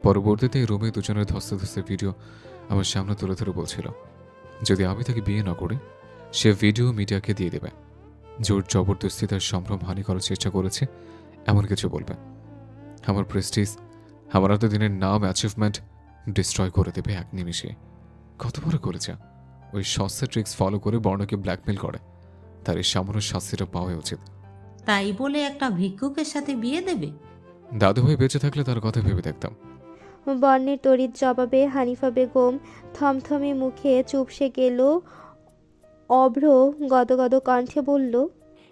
পরবর্তীতে রুমে দুজনের ধস্তে ধস্তে ভিডিও আমার সামনে তুলে ধরে বলছিল, যদি আমি তাকে বিয়ে না করি সে ভিডিও মিডিয়াকে দিয়ে দেবে, জোর জবরদস্তি তার সম্ভ্রম হানি করার চেষ্টা করেছে, এমন কিছু বলবে। আমার প্রেস্টিজ, আমার এতদিনের নাম, অ্যাচিভমেন্ট ডিস্ট্রয় করে দেবে এক নিমিষে। কত বড় করেছে! ওই সস্তা ট্রিক্স ফলো করে বর্ণকে ব্ল্যাকমেল করে, তার এই সামান্য শাস্তিটা পাওয়া উচিত। তাই বলে একটা ভিক্ষুকের সাথে বিয়ে দেবে? দাদু ভাই বেঁচে থাকলে তার কথা ভেবে দেখতাম। বর্ণের তড়িৎ জবাবে হানিফা বেগম থমথমে মুখে চুপসে গেল। অভ্র গদগদ কণ্ঠে বলল,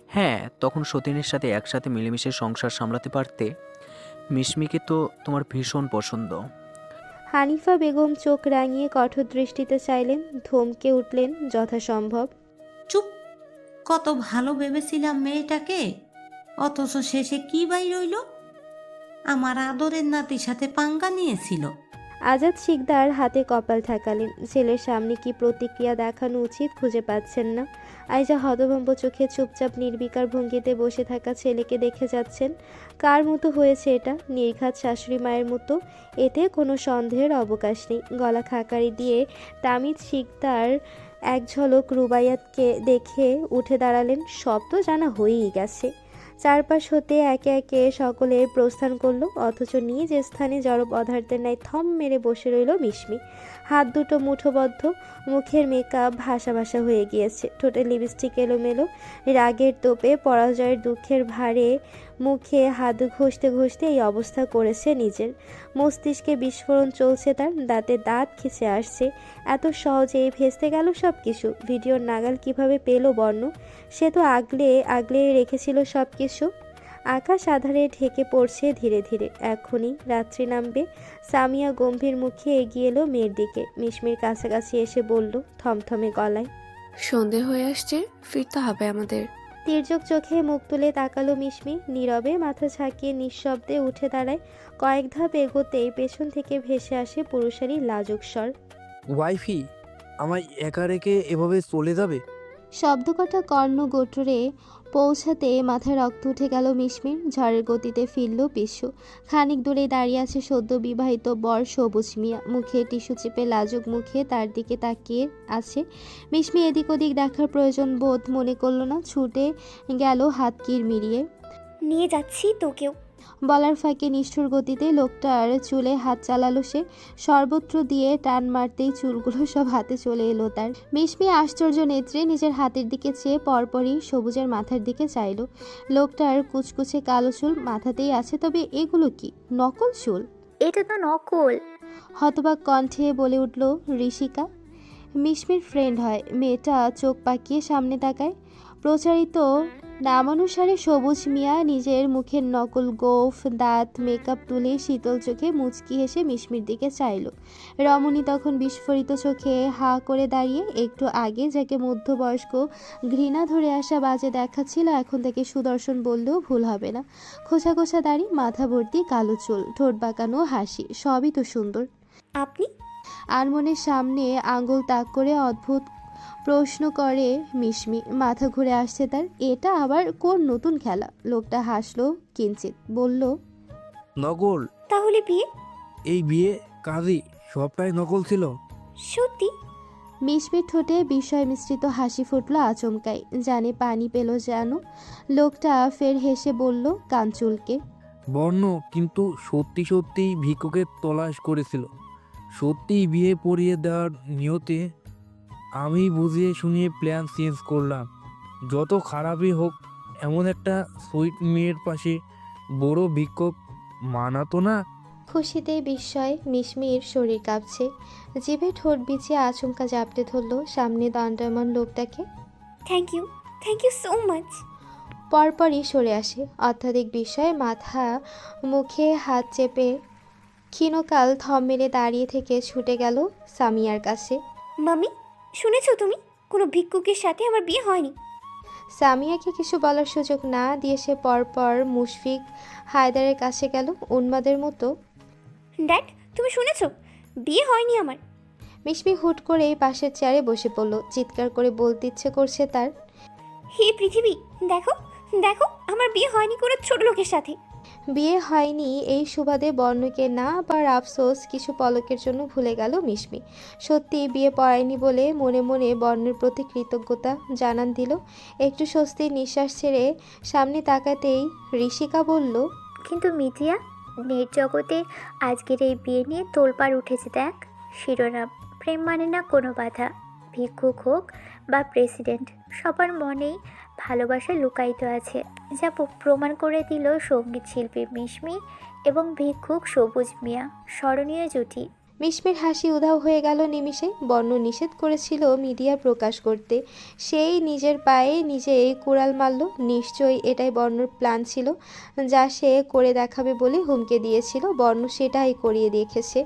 হ্যাঁ, তখন সতীনের সাথে একসাথে মিলেমিশে সংসার সামলাতে পারতে। মিশমিকে তো তোমার ভীষণ পছন্দ। হানিফা বেগম চোখ রাঙিয়ে কঠোর দৃষ্টিতে চাইলেন, ধমকে উঠলেন যথাসম্ভব। চুপ! কত ভালো ভেবেছিলাম মেয়েটাকে, অথচ শেষে কি বাই রইল? আমার আদরের নাতির সাথে পাঙ্গা নিয়েছিল। আজাদ শিকদার হাতে কপাল ঠেকালেন। ছেলের সামনে কি প্রতিক্রিয়া দেখানো উচিত খুঁজে পাচ্ছেন না। আইজা হতভম্ব চোখে চুপচাপ নির্বিকার ভঙ্গিতে বসে থাকা ছেলেকে দেখে যাচ্ছেন। কার মতো হয়েছে এটা? নির্ঘাত শাশুড়ি মায়ের মতো। এতে কোনো সন্দেহের অবকাশ নেই। গলা খাকারি দিয়ে তামিদ শিকদার এক ঝলক রুবাইয়াতকে দেখে উঠে দাঁড়ালেন। সব তো জানা হয়েই গেছে। চারপাশ হতে একে একে সকলের প্রস্থান করলো, অথচ নিজ স্থানে জড়ব অধার্তের ন্যায় থম মেরে বসে রইল মিশমি। হাত দুটো মুঠোবদ্ধ, মুখের মেকআপ ভাসা ভাসা হয়ে গিয়েছে, ঠোঁটে লিপস্টিক এলোমেলো। রাগের তোপে, পরাজয়ের দুঃখের ভারে মুখে হাত ঘষতে ঘষতে এই অবস্থা করেছে নিজের। মস্তিষ্কে বিস্ফোরণ চলছে তার, দাঁতে দাঁত খিচে আসছে। এত সহজেই ভেস্তে গেল সব কিছু। ভিডিওর নাগাল কিভাবে পেল বর্ণ? সে তো আগলে আগলে রেখেছিল সব কিছু। আকাশ আধারে ঢেকে পড়ছে ধীরে ধীরে। এখনই রাত্রি নামবে। সামিয়া গম্ভীর মুখে এগিয়ে এলো মেয়ের দিকে। মিশমির কাছাকাছি এসে বলল থমথমে গলায়, সন্ধে হয়ে আসছে, ফিরতে হবে আমাদের। তির্যক চোখে মুখ তুলে তাকালো মিশমি। নীরবে মাথা ঝাঁকিয়ে নিঃশব্দে উঠে দাঁড়ায়। কয়েক ধাপ এগোতেই পেছন থেকে ভেসে আসে পুরুষালী লাজুক স্বর, ওয়াইফি, আমায় একা রেখে এভাবে চলে যাবে? শব্দকটা কর্ণ গোটরে পৌঁছাতে মাথায় রক্ত উঠে গেল মিশমির। ঝড়ের গতিতে ফিরল পিছু। খানিক দূরে দাঁড়িয়ে আছে সদ্য বিবাহিত বর সবুজ মিয়া। মুখে টিস্যু চেপে লাজুক মুখে তার দিকে তাকিয়ে আছে। মিশমি এদিক ওদিক দেখার প্রয়োজন বোধ মনে করল না, ছুটে গেল হাত কিরমিরিয়ে। নিয়ে যাচ্ছি তোকেও। বলার ফাঁকে নিষ্ঠুর গতিতে লোকটার চুলে হাত চালালো সে। সর্বত্র দিয়ে টান মারতেই চুলগুলো সব হাতে চলে এলো তার। মিশমি আশ্চর্য নেত্রে নিজের হাতের দিকে চেয়ে পরপরই সবুজের মাথার দিকে চাইলো। লোকটার কুচকুচে কালো চুল মাথাতেই আছে, তবে এগুলো কি নকল চুল? এটা তো নকল। হতবাক কণ্ঠে বলে উঠল ঋষিকা। মিশমির ফ্রেন্ড হয়। মেয়েটা চোখ পাকিয়ে সামনে তাকায়। প্রচারিত নামানুসারে সবুজ মিয়া নিজের মুখের নকল গোঁফ, দাঁত, মেকআপ তুলে শীতল চোখে মুচকি হেসে মিশমির দিকে চাইল। রমণী তখন বিস্ফোরিত চোখে হা করে দাঁড়িয়ে। একটু আগে যাকে মধ্যবয়স্ক ঘৃণা ধরে আসা বাজে দেখাচ্ছিল, এখন থেকে সুদর্শন বললেও ভুল হবে না। খোঁচা খোঁচা দাড়ি, মাথা ভর্তি কালো চুল, ঠোঁট বাঁকানো হাসি, সবই তো সুন্দর। আপনি? আনমনের সামনে আঙুল তাক করে অদ্ভুত প্রশ্ন করে মিশমি। মাথা ঘুরে আসছে তার। এটা আবার কোন নতুন খেলা? লোকটা হাসলো কিঞ্চিত, বলল, নকল? তাহলে বিয়ে? এই বিয়ে কাজী সবটাই নকল ছিল? সত্যি? মিশমির ঠোঁটে বিস্ময় মিশ্রিত হাসি ফুটলো আচমকাই, জানে পানি পেল যেন। লোকটা ফের হেসে বলল কাঞ্চুলকে, বর্ণ কিন্তু সত্যি সত্যি ভিক্ষুকে তলাশ করেছিল, সত্যিই বিয়ে পড়িয়ে দেওয়ার নিয়তে। আমি বুঝিয়ে শুনিয়ে প্ল্যান চেঞ্জ করলাম। যত খারাপই হোক, এমন একটা সুইট মেয়ের পাশে বড় ভিক্ষুক মানাতো না। খুশিতে বিস্ময় মিশমির শরীর কাঁপছে। জিভে ঠোঁট বিছিয়ে আচমকা জাপটে ধরল সামনে দণ্ডায়মান লোকটাকে। Thank you so much. পরপরই সরে আসে অত্যাধিক বিস্ময়ে, মাথা মুখে হাত চেপে ক্ষীণকাল থম মেরে দাঁড়িয়ে থেকে ছুটে গেল সামিয়ার কাছে। মামি, শুনেছো তুমি? কোনো ভিক্ষুকের সাথে আমার বিয়ে হয়নি। সামিয়াকে কিছু বলার সুযোগ না দিয়ে সে পরপর মুশফিক হায়দারের কাছে গেল উন্মাদের মতো। ড্যাড, তুমি শুনেছো? বিয়ে হয়নি আমার। মিশমি হুট করে পাশের চেয়ারে বসে পড়ল। চিৎকার করে বলতে ইচ্ছে করছে তার। হে পৃথিবী, দেখো দেখো, আমার বিয়ে হয়নি কোনো ছোট লোকের সাথে। বিয়ে হয়নি এই সুবাদে বর্ণকে না পার আফসোস কিছু পলকের জন্য ভুলে গেল মিশমি। সত্যি বিয়ে পড়ায়নি বলে মনে মনে বর্ণের প্রতি কৃতজ্ঞতা জানান দিল। একটু স্বস্তির নিঃশ্বাস ছেড়ে সামনে তাকাতেই ঋষিকা বলল, কিন্তু মিডিয়া নেট জগতে আজকের এই বিয়ে নিয়ে তোলপাড় উঠেছে দেখ। শিরোনাম, প্রেম মানে না কোনো বাধা। ভিক্ষুক হোক বা প্রেসিডেন্ট, সবার মনেই ভালোবাসা লুকায়িত আছে, যা প্রমাণ করে দিল সঙ্গীত শিল্পী মিশমি এবং ভিক্ষুক সবুজ মিয়া। স্মরণীয় জুটি। মিশমির হাসি উধাও হয়ে গেল নিমিষে। বর্ণ নিষেধ করেছিল মিডিয়া প্রকাশ করতে, সেই নিজের পায়ে নিজে এই কুড়াল মারল। নিশ্চয়ই এটাই বর্ণর প্ল্যান ছিল, যা সে করে দেখাবে বলে হুমকে দিয়েছিল। বর্ণ সেটাই করিয়ে রেখেছে।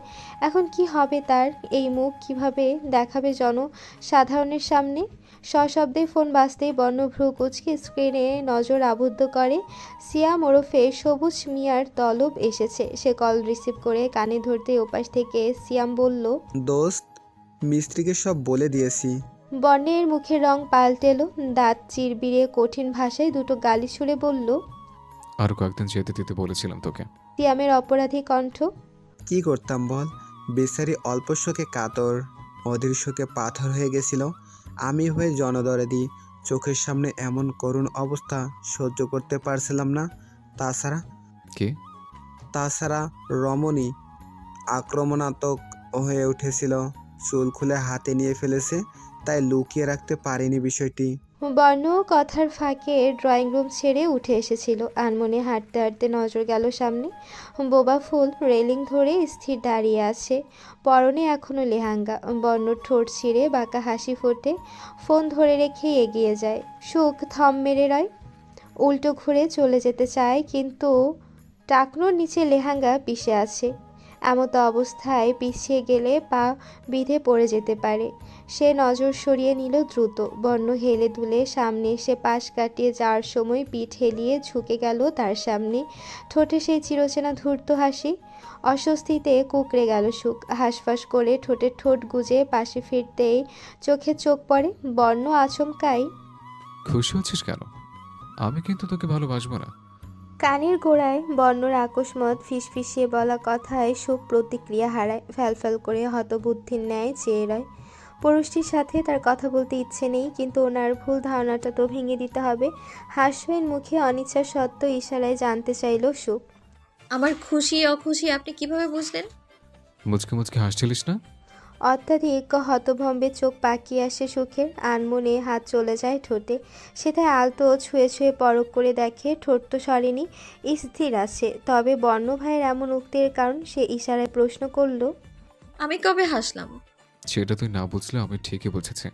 এখন কি হবে তার? এই মুখ কিভাবে দেখাবে জনসাধারণের সামনে? সশব্দে ফোন বাজতেই বর্ণ ভ্রু কুচকে স্ক্রিনে নজর আবদ্ধ করে। সিয়াম ওরফে সবুজ মিয়ার তলব এসেছে। সে কল রিসিভ করে কানে ধরতে ওপাশ থেকে সিয়াম বলল, দোস্ত, মিস্ত্রিকে সব বলে দিয়েছি। বর্ণের মুখের রং পাল্টেলো। দাঁত চিরবিরে কঠিন ভাষায় দুটো গালি ছুড়ে বলল, আরও কয়েকদিন যেতে দিতে বলেছিলাম তোকে। সিয়ামের অপরাধী কণ্ঠ। কি করতাম বল, বেচারি অল্প শোকে কাতর, অধীর শোকে পাথর হয়ে গেছিল। আমি হয়ে জনদরদি, চোখের সামনে এমন করুণ অবস্থা সহ্য করতে পারছিলাম না। কে? তাছাড়া রমণী আক্রমণাত্মক হয়ে উঠেছিল, চুল খুলে হাতে নিয়ে ফেলেছে, তাই লুকিয়ে রাখতে পারিনি বিষয়টি। বর্ণ কথার ফাঁকে ড্রয়িং রুম ছেড়ে উঠে এসেছিল। আনমনে হাঁটতে হাঁটতে নজর গেল সামনে। বোবা ফুল রেলিং ধরে স্থির দাঁড়িয়ে আছে, পরনে এখনো লেহেঙ্গা। বর্ণ ঠোঁট ছিঁড়ে বাঁকা হাসি ফোটে, ফোন ধরে রেখে এগিয়ে যায়। সুখ থম মেরে রয়, উল্টো ঘুরে চলে যেতে চায়, কিন্তু টাকনোর নিচে লেহেঙ্গা পিষে আছে। এমতো অবস্থায় পিছিয়ে গেলে পা বিঁধে পড়ে যেতে পারে। সে নজর সরিয়ে নিল দ্রুত। বর্ণ হেলে দুলে সামনে এসে পাশ কাটিয়ে যাওয়ার সময় পিঠ হেলিয়ে ঝুঁকে গেল তার সামনে। ঠোঁটে সেই চিরচেনা ধূর্ত হাসি। অস্বস্তিতে কুঁকড়ে গেল সুখ। হাঁসফাঁস করে ঠোঁটে ঠোঁট গুজে পাশে ফিরতেই চোখে চোখ পড়ে। বর্ণ আচমকাই, খুশি হচ্ছিস কেন? আমি কিন্তু তোকে ভালোবাসবো না। কানের গোড়ায় বর্ণর আকস্মাত ফিসফিসিয়ে বলা কথায় সুখ প্রতিক্রিয়া হারায়। ফ্যালফ্যাল করে হতবুদ্ধির ন্যায় চেয়ে রয়। পুরুষটির সাথে তার কথা বলতে ইচ্ছে নেই, কিন্তু ওনার ভুল ধারণাটা তো ভেঙে দিতে হবে। হাস্যহীন মুখে অনিচ্ছা সত্ত্বেও ইশারায় জানতে চাইল সুখ। আমার খুশি অখুশি আপনি কিভাবে বুঝলেন? মুচকে মুচকে হাসছিলিস না? অত্যাধিক হতভম্বে চোখ পাকিয়ে আসে সুখের। আনমনে হাত চলে যায় ঠোঁটে। সেটাই আলতো ছুঁয়ে ছুঁয়ে পরখ করে দেখে ঠোঁট তো সরেনি, স্থির আছে। তবে বর্ণ ভাইয়ের এমন উক্তির কারণ সে ইশারায় প্রশ্ন করল, আমি কবে হাসলাম? সেটা তুই না বুঝলে আমি ঠিকই বুঝেছি।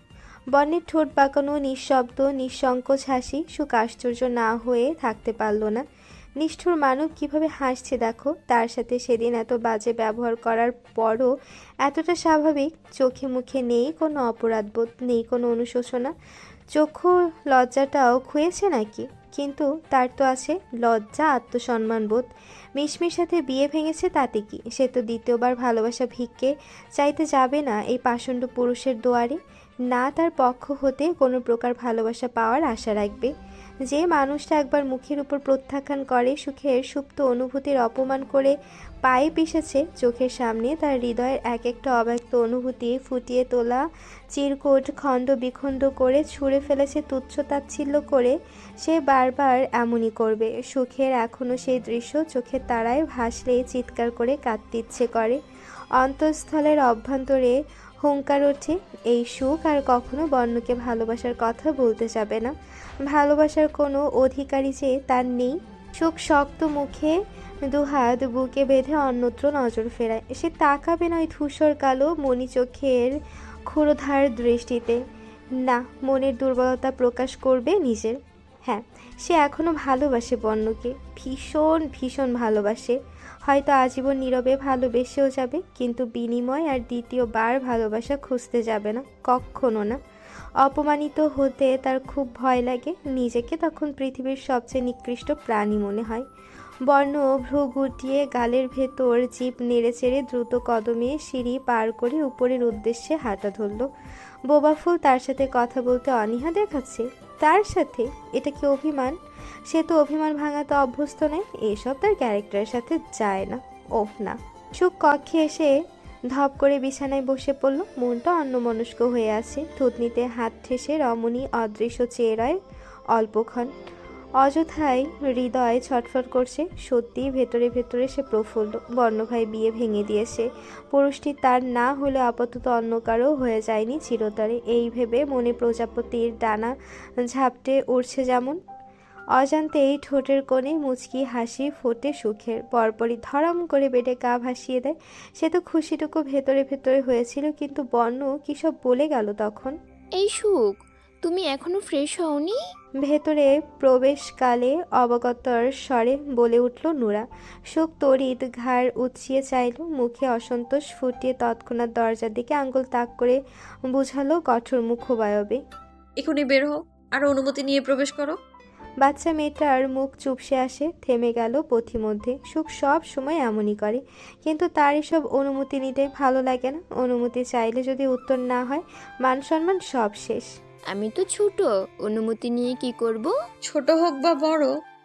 বর্ণের ঠোঁট বাঁকানো নিঃশব্দ নিঃসংকোচ হাসি। সুখ আশ্চর্য না হয়ে থাকতে পারল না। নিষ্ঠুর মানব কিভাবে হাসছে দেখো। তার সাথে সেদিন এত বাজে ব্যবহার করার পরও এতটা স্বাভাবিক। চোখে মুখে নেই কোনো অপরাধবোধ, নেই কোনো অনুশোচনা। চক্ষু লজ্জাটাও খুঁয়েছে নাকি? কিন্তু তার তো আছে লজ্জা, আত্মসম্মানবোধ। মিশমির সাথে বিয়ে ভেঙেছে তাতে কি? সে তো দ্বিতীয়বার ভালোবাসা ভিক্ষে চাইতে যাবে না এই পাষণ্ড পুরুষের দুয়ারে। না তার পক্ষ হতে কোনো প্রকার ভালোবাসা পাওয়ার আশা রাখবে। যে মানুষটা একবার মুখের উপর প্রত্যাখ্যান করে, সুখের সুপ্ত অনুভূতির অপমান করে পায়ে পিষেছে, চোখের সামনে তার হৃদয়ের এক একটা অব্যক্ত অনুভূতি ফুটিয়ে তোলা চিরকুট খণ্ড বিখণ্ড করে ছুঁড়ে ফেলেছে তুচ্ছ তাচ্ছিল্য করে, সে বারবার এমনই করবে। সুখের এখনও সেই দৃশ্য চোখের তারায় ভাসলে চিৎকার করে কাঁদতে ইচ্ছে করে। অন্তঃস্থলের অভ্যন্তরে হুঙ্কার ওঠে, এই সুখ আর কখনো বর্ণকে ভালোবাসার কথা বলতে যাবে না। ভালোবাসার কোনো অধিকারী যে তার নেই। সুখ শক্ত মুখে দুহাত বুকে বেঁধে অন্যত্র নজর ফেরায়। সে তাকাবে না ওই ধূসর কালো মণি চোখের ক্ষুরধার দৃষ্টিতে। না, মনের দুর্বলতা প্রকাশ করবে নিজের। হ্যাঁ, সে এখনও ভালোবাসে বর্ণকে, ভীষণ ভীষণ ভালোবাসে। হয়তো আজীবন নীরবে ভালোবেসেও যাবে, কিন্তু বিনিময় আর দ্বিতীয়বার ভালোবাসা খুঁজতে যাবে না, কখনো না। অপমানিত হতে তার খুব ভয় লাগে। নিজেকে তখন পৃথিবীর সবচেয়ে নিকৃষ্ট প্রাণী মনে হয়। বর্ণ ভ্রু গুটিয়ে গালের ভেতর জিভ নেড়েচেড়ে দ্রুত কদমে সিঁড়ি পার করে উপরের উদ্দেশ্যে হাঁটা ধরল। বোবা ফুল তার সাথে কথা বলতে অনীহা দেখাচ্ছে। তার সাথে? এটা কি অভিমান? সে তো অভিমান ভাঙাতে অভ্যস্ত নয়, এসব তার ক্যারেক্টারের সাথে যায় না। ওহ না। সুখ কক্ষে এসে ধপ করে বিছানায় বসে পড়ল, মনটা অন্যমনস্ক হয়ে আছে। থুতনিতে হাত ঠেসে রমণী অদৃশ্য চেয়ে রয় অল্পক্ষণ। অযথাই হৃদয় ছটফট করছে। সত্যি ভেতরে ভেতরে সে প্রফুল্ল। বর্ণভাই বিয়ে ভেঙে দিয়েছে, পুরুষটি তার না হলে আপাতত অন্য কারো হয়ে যায়নি চিরতরে। এই ভেবে মনে প্রজাপতির ডানা ঝাপটে উড়ছে যেমন। অজান্তেই ঠোঁটের কোণে মুচকি হাসি ফোটে সুখের, পরপরই ধরাম করে বেডে গা ভাসিয়ে দেয়। সে তো খুশিটুকু ভেতরে ভেতরে হয়েছিল, কিন্তু বর্ণ কী সব বলে গেল তখন। এই সুখ, তুমি এখনো ফ্রেশ হওনি? ভেতরে প্রবেশকালে অবগতর স্বরে বলে উঠল নুরা। সুখ তড়িৎ ঘাড় উঁচিয়ে চাইল, মুখে অসন্তোষ ফুটিয়ে তৎক্ষণাৎ দরজার দিকে আঙ্গুল তাক করে বুঝালো কঠোর মুখবায়বে। এখনই বের হও আর অনুমতি নিয়ে প্রবেশ করো। বাচ্চা মেয়েটার মুখ চুপসে আসে, থেমে গেল পথিমধ্যে। সুখ সব সময় এমনই করে, কিন্তু তার এসব অনুমতি নিতে ভালো লাগে না। অনুমতি চাইলে যদি উত্তর না হয়, মান সম্মান সব শেষ। আমি তো ছোট, অনুমতি নিয়ে কি করব? ছোট হোক বা বড়,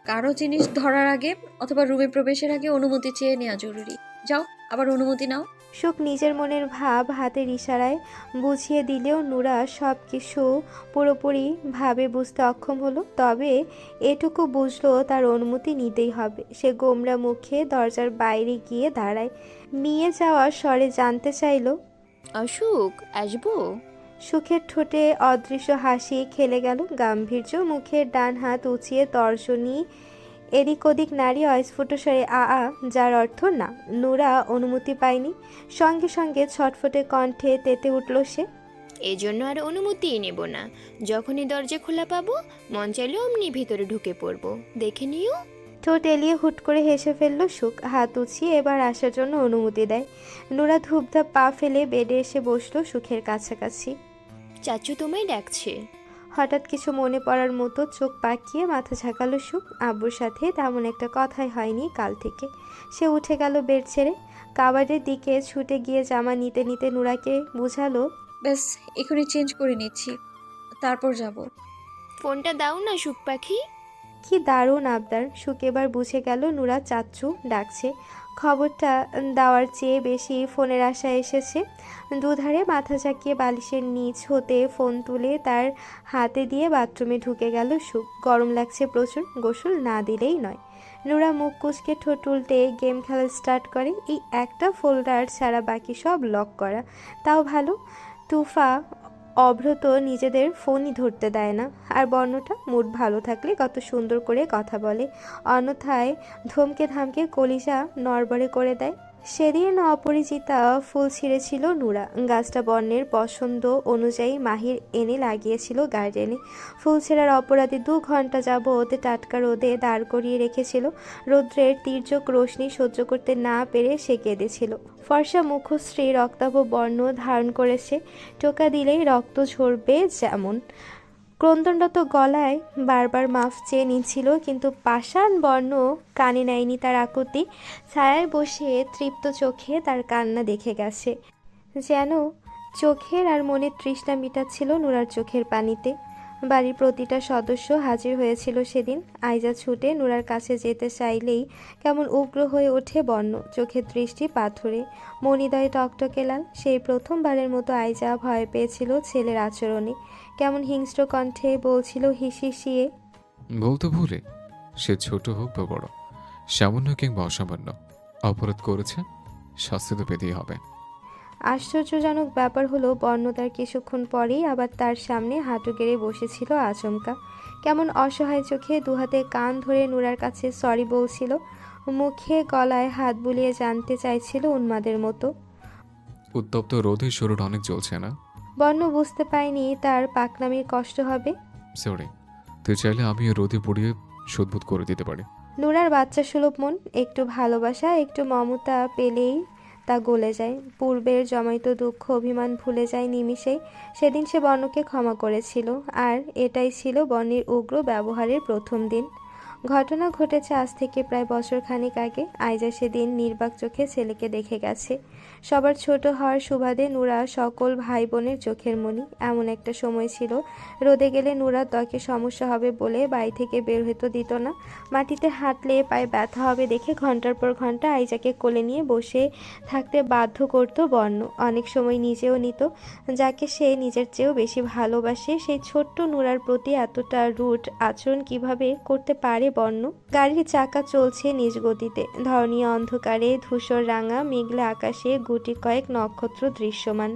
কারো জিনিস ধরার আগে অথবা রুমে প্রবেশের আগে অনুমতি চেয়ে নেওয়া জরুরি। যাও, আবার অনুমতি নাও। সুখ নিজের মনের ভাব হাতের ইশারায় বুঝিয়ে দিলেও নুরা সব কিছু পুরোপুরি ভাবে বুঝতে অক্ষম হলো। তবে এটুকু বুঝলো তার অনুমতি নিতেই হবে। সে গোমরা মুখে দরজার বাইরে গিয়ে দাঁড়ায়, নিয়ে যাওয়ার স্বরে জানতে চাইল, অসুখ, আসবো? সুখের ঠোঁটে অদৃশ্য হাসি খেলে গেল। গাম্ভীর্য মুখের ডান হাত উঁচিয়ে তর্জনী এদিক ওদিক নারী অস্ফুট স্বরে যার অর্থ না। নুরা অনুমতি পায়নি। সঙ্গে সঙ্গে ছটফটে কণ্ঠে তেতে উঠল সে। এজন্য আর অনুমতিই নেব না। যখনই দরজা খোলা পাবো, মন চাইলে অমনি ভেতরে ঢুকে পড়বো, দেখে নিও। ঠোঁট এলিয়ে হুট করে হেসে ফেলল সুখ। হাত উঁচিয়ে এবার আসার জন্য অনুমতি দেয়। নুরা ধূপধাপ পা ফেলে বেডে এসে বসলো সুখের কাছাকাছি। চাচু তোমায় ডাকছে। হঠাৎ কিছু মনে পড়ার মতো চোখ পাকিয়ে মাথা ঝাঁকালো সুখ। আব্বুর সাথে তেমন একটা কথাই হয়নি কাল থেকে। সে উঠে গেল বেড ছেড়ে, কাবাডের দিকে ছুটে গিয়ে জামা নিতে নিতে নুরাকে বুঝালো, ব্যাস এখনই চেঞ্জ করে নিচ্ছি, তারপর যাব। ফোনটা দাও না সুখ পাখি। কি দারুণ আবদার। সুখ এবার বুঝে গেল নুরা চাচ্চু ডাকছে। খবরটা দেওয়ার চেয়ে বেশি ফোনের আশায় এসেছে। দুধারে মাথা ঝাঁকিয়ে বালিশের নিচ হতে ফোন তুলে তার হাতে দিয়ে বাথরুমে ঢুকে গেল সুখ। গরম লাগছে প্রচুর, গোসল না দিলেই নয়। নুরা মুখ কুচকে ঠোঁট উল্টে গেম খেলা স্টার্ট করে। এই একটা ফোল্ডার ছাড়া বাকি সব লক করা। তাও ভালো, তুফা অভ্রত নিজেদের ফোনই ধরতে দেয় না। আর বর্ণটা মুড ভালো থাকলে কত সুন্দর করে কথা বলে, অন্যথায় ধমকে ধামকে কলিজা নড়বড়ে করে দেয়। সেদিন অপরিচিতা ফুল ছিঁড়েছিল নুরা। গাছটা বর্ণের পছন্দ অনুযায়ী মাহির এনে লাগিয়েছিল গার্ডেনে। ফুল ছেঁড়ার অপরাধে 2 ঘন্টা যাবৎ টাটকা রোদে দাঁড় করিয়ে রেখেছিল। রৌদ্রের তীর্যক রোশনি সহ্য করতে না পেরে সে কেঁদেছিল। ফর্সা মুখশ্রী রক্তাভ বর্ণ ধারণ করেছে, টোকা দিলেই রক্ত ঝরবে যেমন। ক্রন্দনরত গলায় বারবার মাফ চেয়ে নিচ্ছিল, কিন্তু পাষাণ বর্ণ কানে নেয়নি তার আকুতি। ছায়ায় বসে তৃপ্ত চোখে তার কান্না দেখে গেছে, যেন চোখের আর মনের তৃষ্ণা মিটাচ্ছিল নুরার চোখের পানিতে। বাড়ির প্রতিটা সদস্য হাজির হয়েছিল সেদিন। আইজা ছুটে নুরার কাছে যেতে চাইলেই কেমন উগ্র হয়ে ওঠে বর্ণ, চোখের দৃষ্টি পাথরে, মনিদয় টকটকে লাল। সেই প্রথমবারের মতো আইজা ভয় পেয়েছিল ছেলের আচরণে। কেমন হিংস্র কণ্ঠে বলছিল হিসিয়ে, বলতে ভুলে, সে ছোট হোক বা বড়, সামান্য কিংবা অসামান্য, অপরাধ করেছে, শাস্তি তো পেতেই হবে। আশ্চর্যজনক ব্যাপার হলো বর্ণ তার কিছুক্ষণ পরেই আবার তার সামনে হাঁটু গেড়ে বসেছিল আচমকা। কেমন অসহায় চোখে দুহাতে কান ধরে নুরার কাছে সরি বলছিল, মুখে গলায় হাত বুলিয়ে জানতে চাইছিল উন্মাদের মতো। উত্তপ্ত রোদে শরীর অনেক জ্বলছে না? বর্ণ বুঝতে পায়নি তার পাকনামির কষ্ট হবে। সরি, তুই চাইলে আমিও রোদে পুড়িয়ে শোধবোধ করে দিতে পারি। নুরার বাচ্চা সুলভ মন একটু ভালোবাসা, একটু মমতা পেলেই তা গলে যায়। পূর্বের জমাইত দুঃখ অভিমান ভুলে যায় নিমিষেই। সেদিন সে বর্ণকে ক্ষমা করেছিল, আর এটাই ছিল বর্ণের উগ্র ব্যবহারের প্রথম দিন। ঘটনা ঘটেছে আজ থেকে প্রায় বছর খানেক আগে। আইজা সেদিন নির্বাক চোখে ছেলেকে দেখে গেছে। সবার ছোট হওয়ার সুবাদে নুরা সকল ভাই বোনের চোখের মণি। এমন একটা সময় ছিল, রোদে গেলে নুরার ত্বকে সমস্যা হবে বলে বাড়ি থেকে বের হতে দিত না। মাটিতে হাঁটলে পায়ে ব্যথা হবে দেখে ঘন্টার পর ঘন্টা আইজাকে কোলে নিয়ে বসে থাকতে বাধ্য করত বর্ণ। অনেক সময় নিজেও নিত। যাকে সে নিজের চেয়েও বেশি ভালোবাসে সেই ছোট্ট নুরার প্রতি এতটা রুট আচরণ কিভাবে করতে পারে বর্ণ? গাড়ির চাকা চলছে নিজ গতিতে। ধরনী অন্ধকারে ধূসর রাঙা মেঘলা আকাশে গুটি কয়েক নক্ষত্র দৃশ্যমান।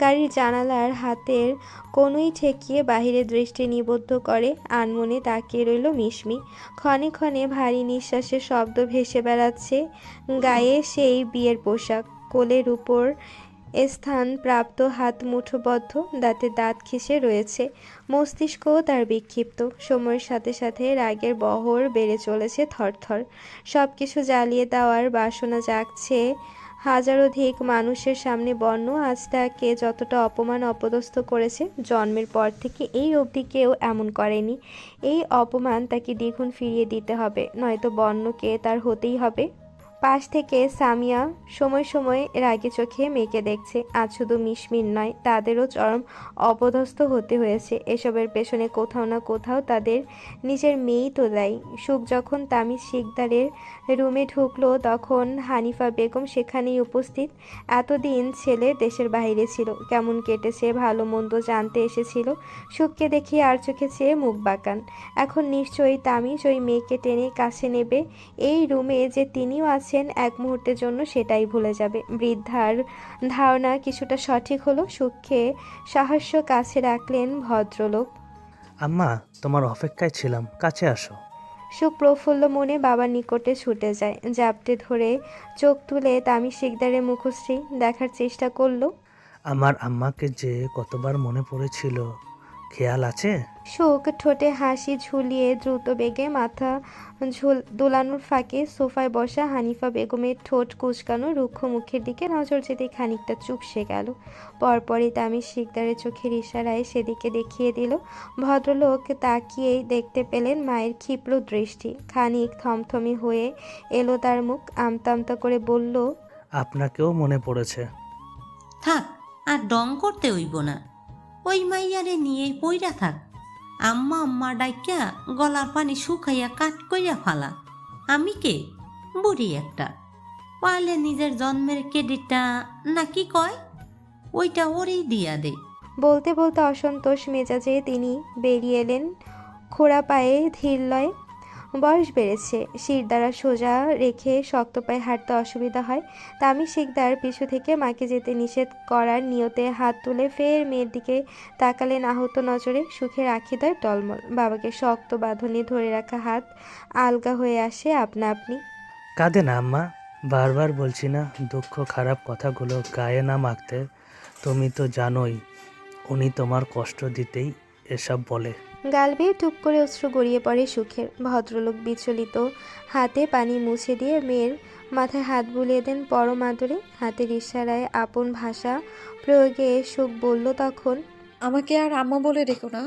গাড়ির জানালার হাতের কোনোই ঠেকিয়ে বাহিরে দৃষ্টি নিবদ্ধ করে আনমনে তাকিয়ে রইল মিশমি। ক্ষণে ক্ষণে ভারী নিঃশ্বাসের শব্দ ভেসে বেড়াচ্ছে। গায়ে সেই বিয়ের পোশাক, কোলের উপর স্থান প্রাপ্ত হাত মুঠোবদ্ধ, দাঁতে দাঁত ঘেঁষে রয়েছে। মস্তিষ্কও তার বিক্ষিপ্ত। সময়ের সাথে সাথে রাগের বহর বেড়ে চলেছে থরথর। সব কিছু জ্বালিয়ে দেওয়ার বাসনা জাগছে হাজারোধিক মানুষের সামনে। বর্ণ আজ তাকে যতটা অপমান অপদস্থ করেছে, জন্মের পর থেকে এই অবধি কেউ এমন করেনি। এই অপমান তাকে দ্বিগুণ ফিরিয়ে দিতে হবে, নয়তো বর্ণকে তার হতেই হবে। পাশ থেকে সামিয়া সময় সময় রাগে চোখে মেয়েকে দেখছে। আজ শুধু মিশমির নয়, তাদেরও চরম অপদস্থ হতে হয়েছে। এসবের পেছনে কোথাও না কোথাও তাদের নিজের মেয়েই তো দায়ী। সুখ যখন তামিজ শিকদারের রুমে ঢুকলো তখন হানিফা বেগম সেখানেই উপস্থিত। এতদিন ছেলে দেশের বাইরে ছিল, কেমন কেটেছে ভালো মন্দ জানতে এসেছিল। সুখকে দেখে আর চোখে চেয়ে মুখ বাঁকান। এখন নিশ্চয়ই তামিজ ওই মেয়েকে টেনে কাছে নেবে। এই রুমে যে তিনিও আছেন এক মুহূর্তের জন্য সেটাই ভুলে যাবে। বৃদ্ধার ধারণা কিছুটা সঠিক হলো। সুখকে সাহস্য কাছে রাখলেন ভদ্রলোক। আম্মা, তোমার অপেক্ষায় ছিলাম, কাছে আসো। সুখ প্রফুল্ল মনে বাবার নিকটে ছুটে যায়। জাপটে ধরে চোখ তুলে তামিজ শিকদারের মুখশ্রী দেখার চেষ্টা করলো। আমার আম্মাকে যে কতবার মনে পড়েছিল, খেয়াল আছে? সুখ ঠোঁটে হাসি ঝুলিয়ে দ্রুত বেগে মাথা দোলানোর ফাঁকে সোফায় বসা হানিফা বেগমের ঠোঁট কুঁচকানো রুক্ষ মুখের দিকে নজর যেতে খানিকটা চুপসে গেল। পরপরই তামিজ শিকদারের চোখের ইশারায় সেদিকে দেখিয়ে দিল। ভদ্রলোক তাকিয়েই দেখতে পেলেন মায়ের ক্ষিপ্র দৃষ্টি। খানিক থমথমি হয়ে এলো তার মুখ। আমতা আমতা করে বলল, আপনাকেও মনে পড়েছে। থাক, আর ডং করতে হইব না। ওই মাইয়ারে নিয়ে পইরা থাক। আম্মা আম্মা ডাইকা গলার পানি শুকাইয়া কাট কইরা ফালা। আমি কে? বুড়ি একটা। পারলে নিজের জন্মের ক্রেডিটটা নাকি কয় ওইটা ওরেই দিয়া দে। বলতে বলতে অসন্তোষ মেজাজে তিনি বেরিয়ে এলেন খোড়া পায়ে ধীর লয়ে। বয়স বেড়েছে, শির দ্বারা সোজা রেখে শক্ত পায়ে হাঁটতে অসুবিধা হয়। তামিজ শিকদার পিছু থেকে মাকে যেতে নিষেধ করার নিয়তে হাত তুলে ফের মেয়ের দিকে তাকালেন আহত নজরে। সুখের আখিদার টলমল। বাবাকে শক্ত বাঁধনে ধরে রাখা হাত আলগা হয়ে আসে আপনা আপনি। কাঁদে না আম্মা, বারবার বলছি না দুঃখ খারাপ কথাগুলো গায়ে না মাখতে। তুমি তো জানোই উনি তোমার কষ্ট দিতেই এসব বলে। গাল বেয়ে টুপ করে অশ্রু গড়িয়ে পড়ে সুখের। ভদ্রলোক বিচলিত হাতে পানি মুছে দিয়ে মেয়ের মাথায় হাত বুলিয়ে দেন পরম আদরে। হাতের ইশারায় আপন ভাষা প্রয়োগে সুখ বলল তখন, আমাকে আর আম্মা বলে রেখো না।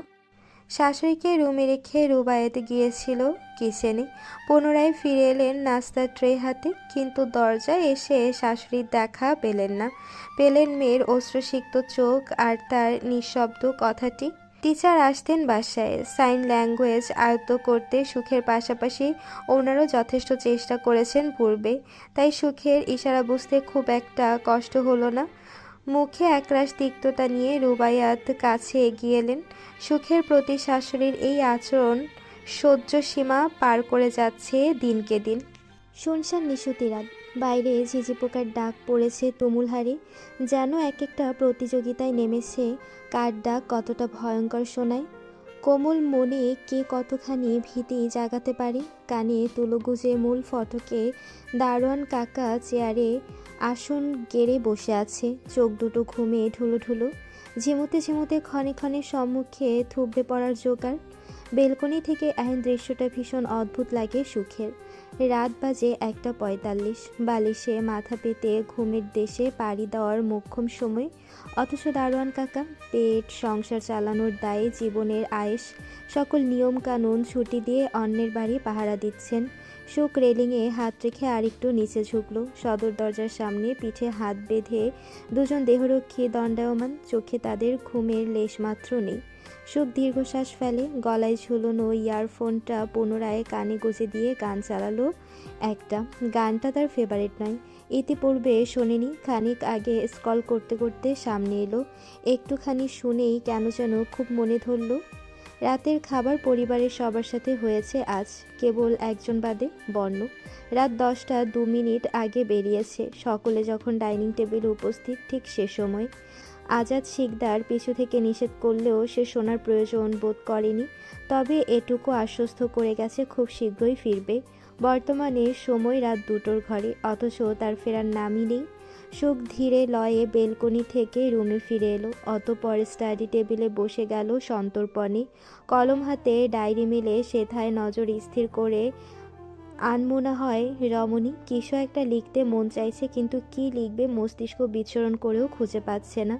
শাশুড়িকে রুমে রেখে রুবায়েত গিয়েছিল কিচেনে। পুনরায় ফিরে এলেন নাস্তার ট্রে হাতে, কিন্তু দরজায় এসে শাশুড়ির দেখা পেলেন না। পেলেন মেয়ের অশ্রুসিক্ত চোখ আর তার নিঃশব্দ কথাটি। টিচার আসতেন বাসায়। সাইন ল্যাঙ্গুয়েজ আয়ত্ত করতে সুখের পাশাপাশি ওনারও যথেষ্ট চেষ্টা করেছেন পূর্বে, তাই সুখের ইশারা বুঝতে খুব একটা কষ্ট হলো না। মুখে একরাশ তিক্ততা নিয়ে রুবাইয়াত কাছে এগিয়ে এলেন। সুখের প্রতি শাশুড়ির এই আচরণ সহ্য সীমা পার করে যাচ্ছে দিনকে দিন। শুনশান নিশুতি রাত। বাইরে ঝিঝি পোকার ডাক পড়েছে তুমুল হারে, যেন এক একটা প্রতিযোগিতায় নেমেছে কার ডাক কতটা ভয়ঙ্কর শোনায়। কোমল মনে কে কতখানি ভীতি জাগাতে পারে। কানে তুলো গুজে মূল ফটকে দারোয়ান কাকা চেয়ারে আসন গেড়ে বসে আছে, চোখ দুটো ঘুমে ঢুলো ঢুলো। ঝিমুতে ঝিমুতে ক্ষণে ক্ষণে সম্মুখে থুবড়ে পড়ার জোগাড়। বেলকনি থেকে এহেন দৃশ্যটা ভীষণ অদ্ভুত লাগে সুখের। রাত বাজে 1:45। বালিশে মাথা পেতে ঘুমের দেশে পাড়ি দেওয়ার মোক্ষম সময়। অথচ দারোয়ান কাকা পেট সংসার চালানোর দায়ে জীবনের আয়েশ সকল নিয়মকানুন ছুটি দিয়ে অন্যের বাড়ি পাহারা দিচ্ছেন। সুখ রেলিংয়ে হাত রেখে আরেকটু নিচে ঝুঁকলো। সদর দরজার সামনে পিঠে হাত বেঁধে দুজন দেহরক্ষী দণ্ডায়মান, চোখে তাদের ঘুমের লেশমাত্র নেই। সুখ দীর্ঘশ্বাস ফেলে, গলায় ঝুলোনো ইয়ারফোনটা পুনরায় কানে গুঁজে দিয়ে গান চালালো একটা। গানটা তার ফেভারিট নয়, ইতিপূর্বে শোনেনি। খানিক আগে স্ক্রল করতে করতে সামনে এলো, একটুখানি শুনেই কেন যেন খুব মনে ধরল। রাতের খাবার পরিবারের সবার সাথে হয়েছে আজ, কেবল একজন বাদে, বর্ণ। রাত 10:02 আগে বেরিয়েছে। সকলে যখন ডাইনিং টেবিলে উপস্থিত ঠিক সে সময়। আজাদ শিকদার পিছু থেকে নিষেধ করলেও সে শোনার প্রয়োজন বোধ করেনি। তবে এটুকু আশ্বস্ত করে গেছে খুব শীঘ্রই ফিরবে। বর্তমানে সময় রাত 2টোর ঘরে, অথচ তার ফেরার নামই নেই। সুখ ধীরে লয়ে বেলকনি থেকে রুমে ফিরে এলো। অতঃপর স্টাডি টেবিলে বসে গেল সন্তর্পণে। কলম হাতে ডায়েরি মেলে সেথায় নজর স্থির করে আনমনা হয় রমণী। কিছু একটা লিখতে মন চাইছে, কিন্তু কি লিখবে মস্তিষ্ক বিচরণ করেও খুঁজে পাচ্ছে না।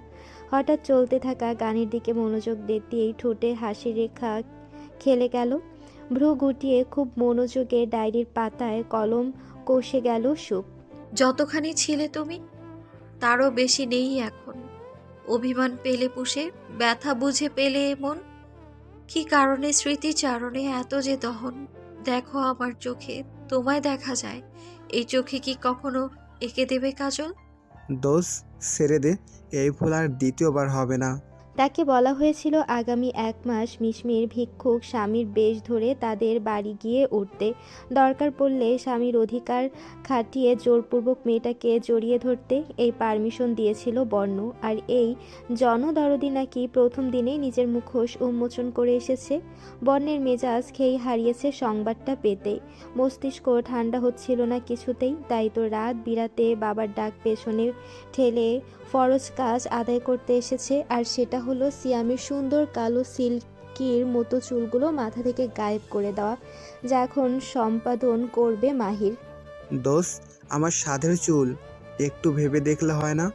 হঠাৎ চলতে থাকা গানের দিকে মনোযোগ দিতেই ঠোঁটে হাসির রেখা খেলে গেল। ভ্রু গুটিয়ে খুব মনোযোগে ডায়েরির পাতায় কলম কষে গেল সুখ। যতখানি ছিলে তুমি, তারও বেশি নেই এখন। অভিমান পেলে পুষে, ব্যথা বুঝে পেলে এমন। কি কারণে স্মৃতিচারণে এত যে দহন? দেখো আমার চোখে, তোমায় দেখা যায়। এই চোখে কি কখনো এঁকে দেবে কাজল? দোষ ছেড়ে দে, এই ভুল আর দ্বিতীয়বার হবে না। তাকে বলা হয়েছিল আগামী 1 মাস মিশমির ভিক্ষুক স্বামীর বেশ ধরে তাদের বাড়ি গিয়ে উঠতে, দরকার পড়লে স্বামীর অধিকার খাটিয়ে জোরপূর্বক মেয়েটাকে জড়িয়ে ধরতে। এই পারমিশন দিয়েছিল বর্ণ। আর এই জনদরদি নাকি প্রথম দিনেই নিজের মুখোশ উন্মোচন করে এসেছে। বর্ণের মেজাজ খেই হারিয়েছে সংবাদটা পেতে। মস্তিষ্ক ঠান্ডা হচ্ছিল না কিছুতেই। তাই তো রাত বিরাতে বাবার ডাক পেছনে ঠেলে ফরজ কাজ আদায় করতে এসেছে। আর সেটা হলো সিয়ামের সুন্দর কালো সিল্কির মতো চুলগুলো মাথা থেকে গায়েব করে দেওয়া, যা এখন সম্পাদন করবে মাহির। দোষ আমার সাধের চুল, একটু ভেবে দেখলে হয় না?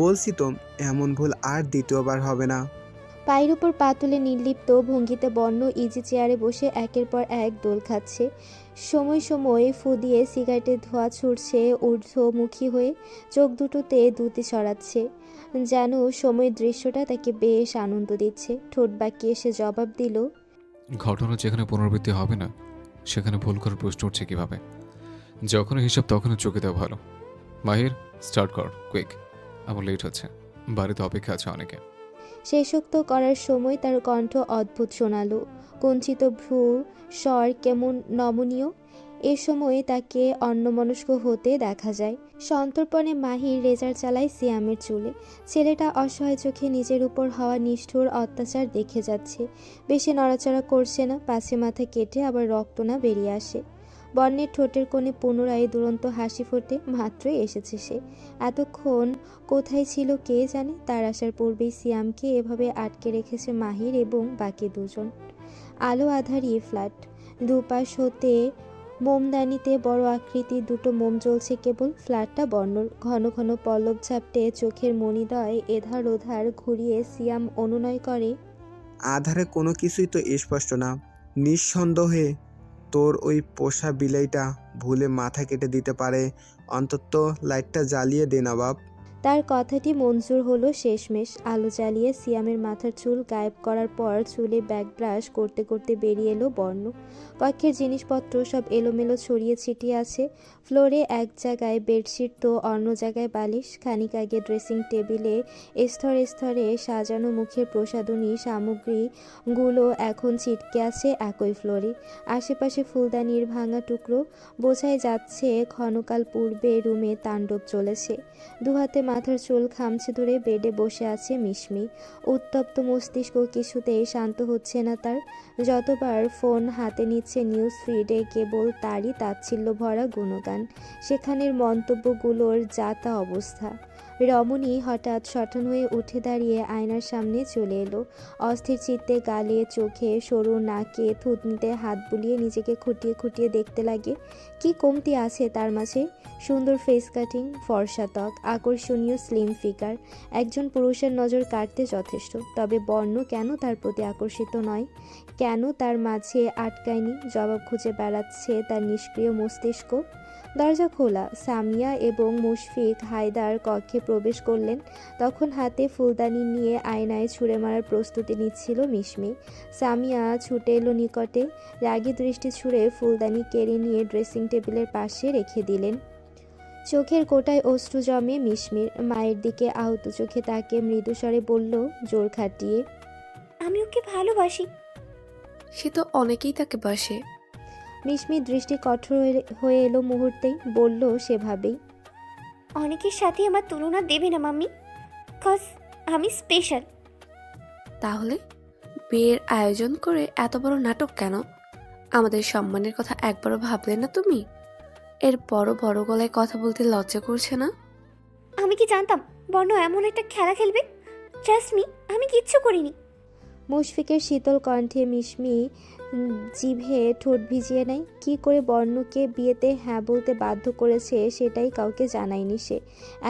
বলছি তো, এমন ভুল আর দ্বিতীয়বার হবে না। পায়ের উপর পা তুলে নির্লিপ্ত ভঙ্গিতে বর্ণ ইজি চেয়ারে বসে একের পর এক দোল খাচ্ছে। সময় সময় ফু দিয়ে সিগারেটের ধোঁয়া ছুটছে ঊর্ধ্বমুখী হয়ে, চোখ দুটোতে দুতি ছড়াচ্ছে, যেন সময়ের দৃশ্যটা তাকে বেশ আনন্দ দিচ্ছে। ঠোঁট বাঁকিয়ে সে জবাব দিল, ঘটনা যেখানে পুনরাবৃত্তি হবে না সেখানে ভুল করার প্রশ্ন উঠছে কিভাবে? যখন হিসাব তখনই চোখে দেওয়া ভালো। মাহির, স্টার্ট কর, কুইক। আমার লেট হচ্ছে, বাড়িতে অপেক্ষা আছে অনেকে। শেষোক্ত করার সময় তার কণ্ঠ অদ্ভুত শোনালো, কুঞ্চিত ভ্রু, স্বর কেমন নমনীয়। এ সময়ে তাকে অন্যমনস্ক হতে দেখা যায়। সন্তর্পণে মাহির রেজার চালায় সিয়ামের চুলে। ছেলেটা অসহায় চোখে নিজের উপর হওয়া নিষ্ঠুর অত্যাচার দেখে যাচ্ছে। বেশি নড়াচড়া করছে না, পাশে মাথা কেটে আবার রক্ত না বেরিয়ে আসে। বর্ণের ঠোঁটের কোণে পুনরায় দুরন্ত হাসি ফোটে। মাত্রই এসেছে সে, এতক্ষণ কোথায় ছিল কে জানে। তার আসার পূর্বেই সিয়ামকে এভাবে আটকে রেখেছে মাহির এবং বাকি দুজন। আলো আধারি ফ্ল্যাট, দুপাশ হতে মোমদানিতে বড় আকৃতির দুটো মোম জ্বলছে কেবল। ফ্ল্যাটটা বর্ণর। ঘন ঘন পল্লব ঝাপটে চোখের মণিদ্বয় এধার ওধার ঘুরিয়ে সিয়াম অনুনয় করে, আধারে কোনো কিছুই তো স্পষ্ট না। নিঃসন্দেহে তোর ওই পোষা বিলাইটা ভুলে মাথা কেটে দিতে পারে। অন্তত লাইটটা জ্বালিয়ে দে না বাপ। তার কথাটি মঞ্জুর হলো শেষমেশ। আলো জ্বালিয়ে সিয়ামের মাথার চুল গায়েব করার পর চুলে ব্যাক ব্রাশ করতে করতে বেরিয়ে এলো বর্ণ। কক্ষের জিনিসপত্র সব এলোমেলো ছড়িয়ে ছিটিয়ে আছে। ফ্লোরে এক জায়গায় বেডশিট তো অন্য জায়গায় বালিশ। খানিক আগে ড্রেসিং টেবিলে স্তরে স্তরে সাজানো মুখের প্রসাধনী সামগ্রীগুলো এখন ছিটকে আছে একই ফ্লোরে। আশেপাশে ফুলদানির ভাঙা টুকরো। বোঝাই যাচ্ছে ক্ষণকাল পূর্বে রুমে তাণ্ডব চলেছে। দুহাতে মাথার চুল খামচে ধরে বেডে বসে আছে মিশমি। উত্তপ্ত মস্তিষ্ক কিছুতেই শান্ত হচ্ছে না তার। যতবার ফোন হাতে নিচ্ছে নিউজ ফিডে কেবল তারই তাচ্ছিল্য ভরা গুণগান, সেখানের মন্তব্যগুলোর যাতা অবস্থা। রমণী হঠাৎ সটন হয়ে উঠে দাঁড়িয়ে আয়নার সামনে চলে এলো। অস্থির চিত্তে গালে, চোখে, সরু নাকে, থুতনিতে হাত বুলিয়ে নিজেকে খুঁটিয়ে খুঁটিয়ে দেখতে লাগে। কি কমতি আছে তার মাঝে? সুন্দর ফেস কাটিং, ফর্সা ত্বক, আকর্ষণীয় স্লিম ফিগার, একজন পুরুষের নজর কাটতে যথেষ্ট। তবে বর্ণ কেন তার প্রতি আকর্ষিত নয়? কেন তার মাঝে আটকায়নি? জবাব খুঁজে বেড়াচ্ছে তার নিষ্ক্রিয় মস্তিষ্ক। দরজা খোলা। সামিয়া এবং মুশফিক হায়দার কক্ষে প্রবেশ করলেন। তখন হাতে ফুলদানি নিয়ে আয়নায় ছুঁড়ে মারার প্রস্তুতি নিচ্ছিল মিশমি। সামিয়া ছুটে এলো নিকটে, রাগী দৃষ্টি ছুঁড়ে ফুলদানি কেড়ে নিয়ে ড্রেসিং টেবিলের পাশে রেখে দিলেন। চোখের কোটায় অশ্রু জমে মিশমির। মায়ের দিকে আহত চোখে তাকে মৃদুস্বরে বলল জোর খাটিয়ে, আমি ওকে ভালোবাসি। সে তো অনেকেই তাকে বাসে। মিশমির দৃষ্টি কঠোর হয়ে এলো মুহূর্তেই। বলল সেভাবেই, অনেকের সাথে আমার তুলনা দেবে না মাম্মি, কজ আমি স্পেশাল। তাহলে বিয়ের আয়োজন করে এত বড় নাটক কেন? আমাদের সম্মানের কথা একবারও ভাবলে না তুমি? এর বড় বড় গলায় কথা বলতে লজ্জা করছে না? আমি কি জানতাম বর্ণ এমন একটা খেলা খেলবে? ট্রাস্ট মি, আমি কিচ্ছু করিনি। মুশফিকের শীতল কণ্ঠে মিশমি জিভে ঠোঁট ভিজিয়ে নেয়। কী করে বর্ণকে বিয়েতে হ্যাঁ বলতে বাধ্য করেছে সেটাই কাউকে জানায়নি সে।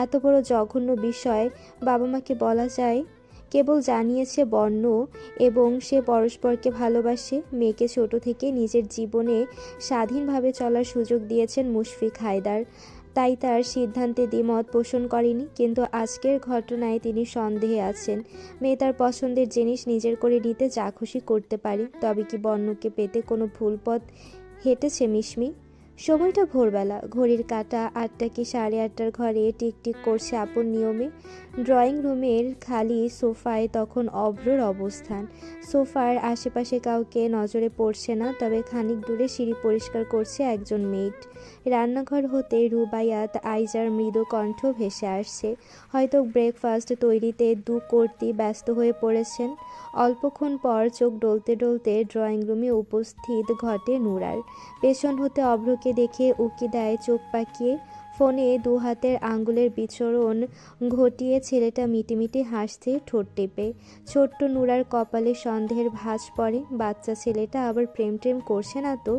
এত বড় জঘন্য বিষয় বাবা মাকে বলা যায়? কেবল জানিয়েছে বর্ণ এবং সে পরস্পরকে ভালোবাসে। মেয়েকে ছোট থেকে নিজের জীবনে স্বাধীনভাবে চলার সুযোগ দিয়েছেন মুশফিক হায়দার, তাই তার সিদ্ধান্তে দ্বিমত পোষণ করেনি। কিন্তু আজকের ঘটনায় তিনি সন্দেহে আছেন। মেয়ে তার পছন্দের জিনিস নিজের করে নিতে যা খুশি করতে পারে। তবে কি বর্ণকে পেতে কোনো ভুল পথ হেঁটেছে মিশমি? সময়টা ভোরবেলা। ঘড়ির কাঁটা 8টা কি 8:30টার ঘরে টিকটিক করছে আপন নিয়মে। ড্রয়িং রুমের খালি সোফায় তখন অভ্রর অবস্থান। সোফার আশেপাশে কাউকে নজরে পড়ছে না, তবে খানিক দূরে সিঁড়ি পরিষ্কার করছে একজন মেড। রান্নাঘর হতে রুবাইয়াত আইজার মৃদু কণ্ঠ ভেসে আসছে। হয়তো ব্রেকফাস্ট তৈরিতে দু কর্তী ব্যস্ত হয়ে পড়েছেন। অল্পক্ষণ পর চোখ ডলতে ডলতে ড্রয়িং রুমে উপস্থিত ঘটে নুরার। পেছন হতে অভ্রকে দেখে উকি দেয় চোখ পাকিয়ে। ফোনে দু হাতের আঙ্গুলের বিচরণ ঘটিয়ে ছেলেটা মিটিমিটি হাসছে ঠোঁট টেপে। ছোট্ট নুরার কপালে সন্দেহের ভাঁজ পড়ে। বাচ্চা ছেলেটা আবার প্রেম টেম করছে না তো?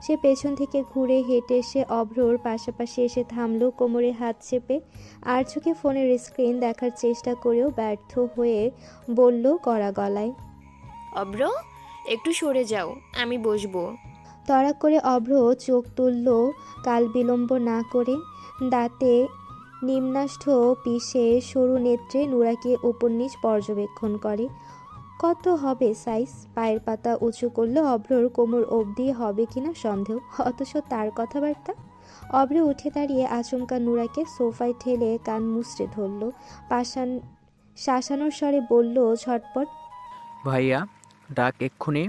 সে পেছন থেকে ঘুরে হেঁটে এসে অভ্রর পাশাপাশি এসে থামলো, কোমরে হাত চেপে। আর চোখে ফোনের স্ক্রিন দেখার চেষ্টা করেও ব্যর্থ হয়ে বলল কড়া গলায়, অব্র, একটু সরে যাও, আমি বসবো। তড়াক করে অভ্র চোখ তুলল, কাল বিলম্ব না করে। দাঁতে নিম্নাষ্ঠ পিষে সরু নেত্রে নুরাকে উপর নিচ পর্যবেক্ষণ করে। কত হবে সাইজ? পায়ের পাতা উঁচু করলে অভ্রর কোমর অবধি হবে কিনা সন্দেহ, অথচ তার কথাবার্তা। অভ্র উঠে দাঁড়িয়ে আচমকা নুরাকে সোফায় ঠেলে কান মুচড়ে ধরল। শাসানোর স্বরে বলল ঝটপট, ভাইয়া ডাক এক্ষুনি।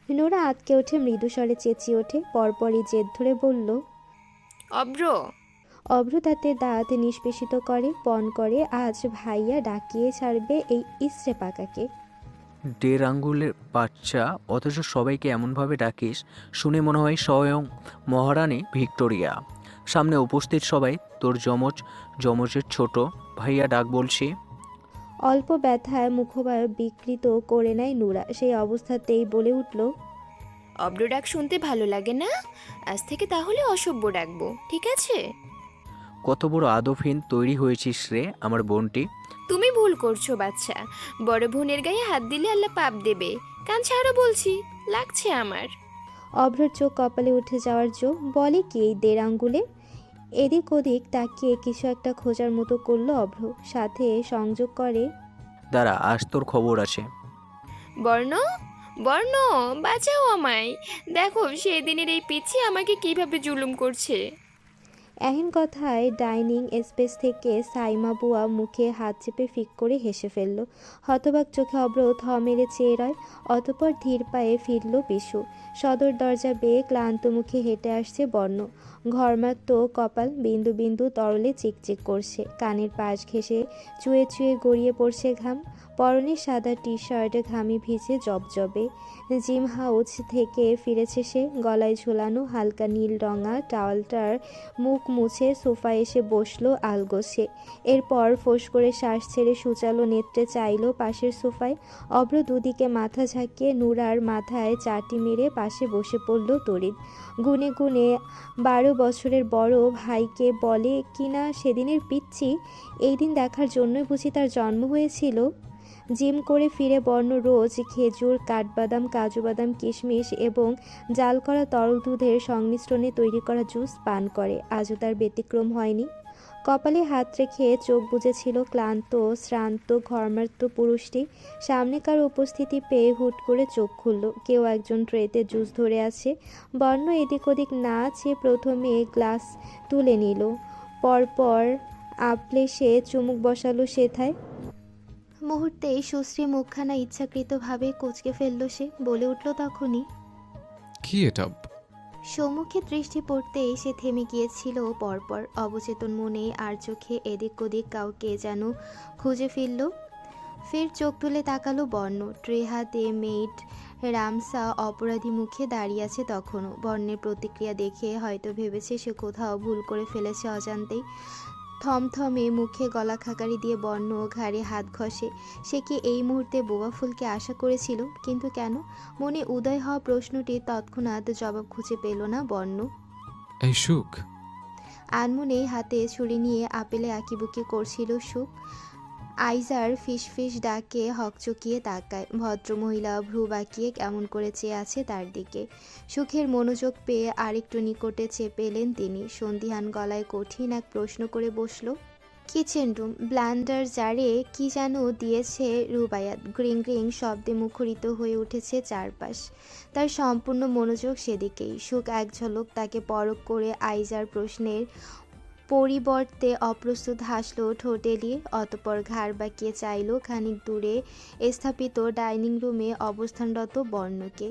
নুরা আতকে ওঠে, মৃদু স্বরে চেঁচিয়ে ওঠে। পরপরই জেদ ধরে বলল, অব্র। অভ্র তাতে দাঁত নিষ্পেষিত করে, পণ করে আজ ভাইয়া ডাকিয়ে ছাড়বে এই ইসরে পাকাকে। 1.5 আঙ্গুলের বাচ্চা, অথচ সবাইকে এমনভাবে ডাকিস শুনে মনে হয় স্বয়ং মহারানী ভিক্টোরিয়া। সামনে উপস্থিত সবাই তোর যমজের ছোট ভাইয়া ডাক বলছি। অল্প ব্যথায় মুখভার বিকৃত করে নেয় নুরা। সেই অবস্থাতেই বলে উঠল, অব্র ডাক শুনতে ভালো লাগে না? আজ থেকে তাহলে অসভ্য ডাকবো, ঠিক আছে? কত বড় আদবহীন তৈরি হয়েছিস রে আমার বোনটি। তুমি ভুল করছো বাচ্চা। বড় বোনের গায়ে হাত দিলে আল্লাহ পাপ দেবে। কান ছাড়ো বলছি, লাগছে আমার। অভ্রর চোখ কপালে উঠে যাওয়ার জো। বলে কি এই 1.5 আঙ্গুলে? এদিক ওদিক তাকিয়ে কিছু একটা খোঁজার মতো করলো অভ্র, সাথে সংযোগ করে, দাঁড়া, আজ তোর খবর আছে। বর্ণ, বর্ণ, বাঁচাও আমায়। দেখো সেদিনের এই পিচ্ছি আমাকে কিভাবে জুলুম করছে। এহেন কথায় ডাইনিং স্পেস থেকে সাইমা বুয়া মুখে হাত চেপে ফিক করে হেসে ফেলল। হতবাক চোখে অভ্র থ মেরে চেয়ে রয়। অতঃপর ধীর পায়ে ফিরল পিছু। সদর দরজা বেয়ে ক্লান্ত মুখে হেঁটে আসছে বর্ণ। ঘর্মাক্ত কপাল বিন্দু বিন্দু তরলে চিকচিক করছে, কানের পাশ ঘেঁষে চুয়ে চুয়ে গড়িয়ে পড়ছে ঘাম। পরনে সাদা টি শার্ট ঘামে ভিজে জবজবে। জিম হাউস থেকে ফিরেছে সে, গলায় ঝোলানো হালকা নীল রঙা টাওয়ালটার মুখ মুছে সোফায় এসে বসলো আলগোছে। এরপর ফোঁস করে শ্বাস ছেড়ে সূচালো নেত্রে চাইলো পাশের সোফায়। অভ্র দুদিকে মাথা ঝাঁকিয়ে নুরার মাথায় চাটি মেরে পাশে বসে পড়ল তড়িৎ। গুনে গুনে 12 বছরের বড় ভাইকে বলে কিনা সেদিনের পিচ্ছি, এই দিন দেখার জন্যই বুঝি তার জন্ম হয়েছিল। জিম করে ফিরে বর্ণ রোজ খেজুর, কাঠবাদাম, কাজু বাদাম, কিশমিশ এবং জাল করা তরল দুধের সংমিশ্রণে তৈরি করা জুস পান করে। আজও তার ব্যতিক্রম হয়নি। কপালে হাত রেখে চোখ বুজেছিল ক্লান্ত শ্রান্ত ঘর্মার্ত পুরুষটি। সামনে কারো উপস্থিতি পেয়ে হুট করে চোখ খুলল। কেউ একজন ট্রেতে জুস ধরে আছে। বর্ণ এদিক ওদিক না চেয়ে প্রথমে গ্লাস তুলে নিল, পরপর আপলে সে চুমুক বসালো সেথায়। মুহূর্তেই সুশ্রী মুখখানা ইচ্ছাকৃতভাবে কুঁচকে ফেলল সে, বলে উঠল তখনই। কি এটা? সম্মুখে দৃষ্টি পড়তেই সে থেমে গিয়েছিল পরপর, অবচেতন মনে আর চোখে এদিক ওদিক কাউকে যেন খুঁজে ফিরল। ফের চোখ তুলে তাকালো বর্ণ। ট্রে হাতে মেইড রামসা অপরাধী মুখে দাঁড়িয়ে আছে তখনও। বর্ণের প্রতিক্রিয়া দেখে হয়তো ভেবেছে সে কোথাও ভুল করে ফেলেছে অজান্তেই। থমথমে মুখে গলা খাকারি দিয়ে বর্ণ ঘাড়ে হাত ঘষে। সে কি এই মুহূর্তে বোবা ফুলকে আশা করেছিল? কিন্তু কেন? মনে উদয় হওয়া প্রশ্নটি তৎক্ষণাৎ জবাব খুঁজে পেল না বর্ণ। এই সুখ? আনমনে হাতে ছুরি নিয়ে আপেলে আঁকিবুকি করছিল সুখ। আইজার ফিসফিস ডাকে হকচকিয়ে তাকায়। ভদ্রমহিলা ভ্রু বাঁকিয়ে কেমন করে চেয়ে আছে তার দিকে। সুখের মনোযোগ পেয়ে আরেকটু নিকটে চেপে এলেন তিনি। সন্ধিহান গলায় কঠিন এক প্রশ্ন করে বসল। কিচেন রুম, ব্লান্ডার জারে কি যেন দিয়েছে রুবায়াত। গ্রিং গ্রিং শব্দে মুখরিত হয়ে উঠেছে চারপাশ। তার সম্পূর্ণ মনোযোগ সেদিকেই। সুখ এক ঝলক তাকে পরখ করে আইজার প্রশ্নের পরিবর্তে অপ্রস্তুত হাসল ঠোঁট এলিয়ে। অতঃপর ঘাড় বাঁকিয়ে চাইল খানিক দূরে স্থাপিত ডাইনিং রুমে অবস্থানরত বর্ণকে।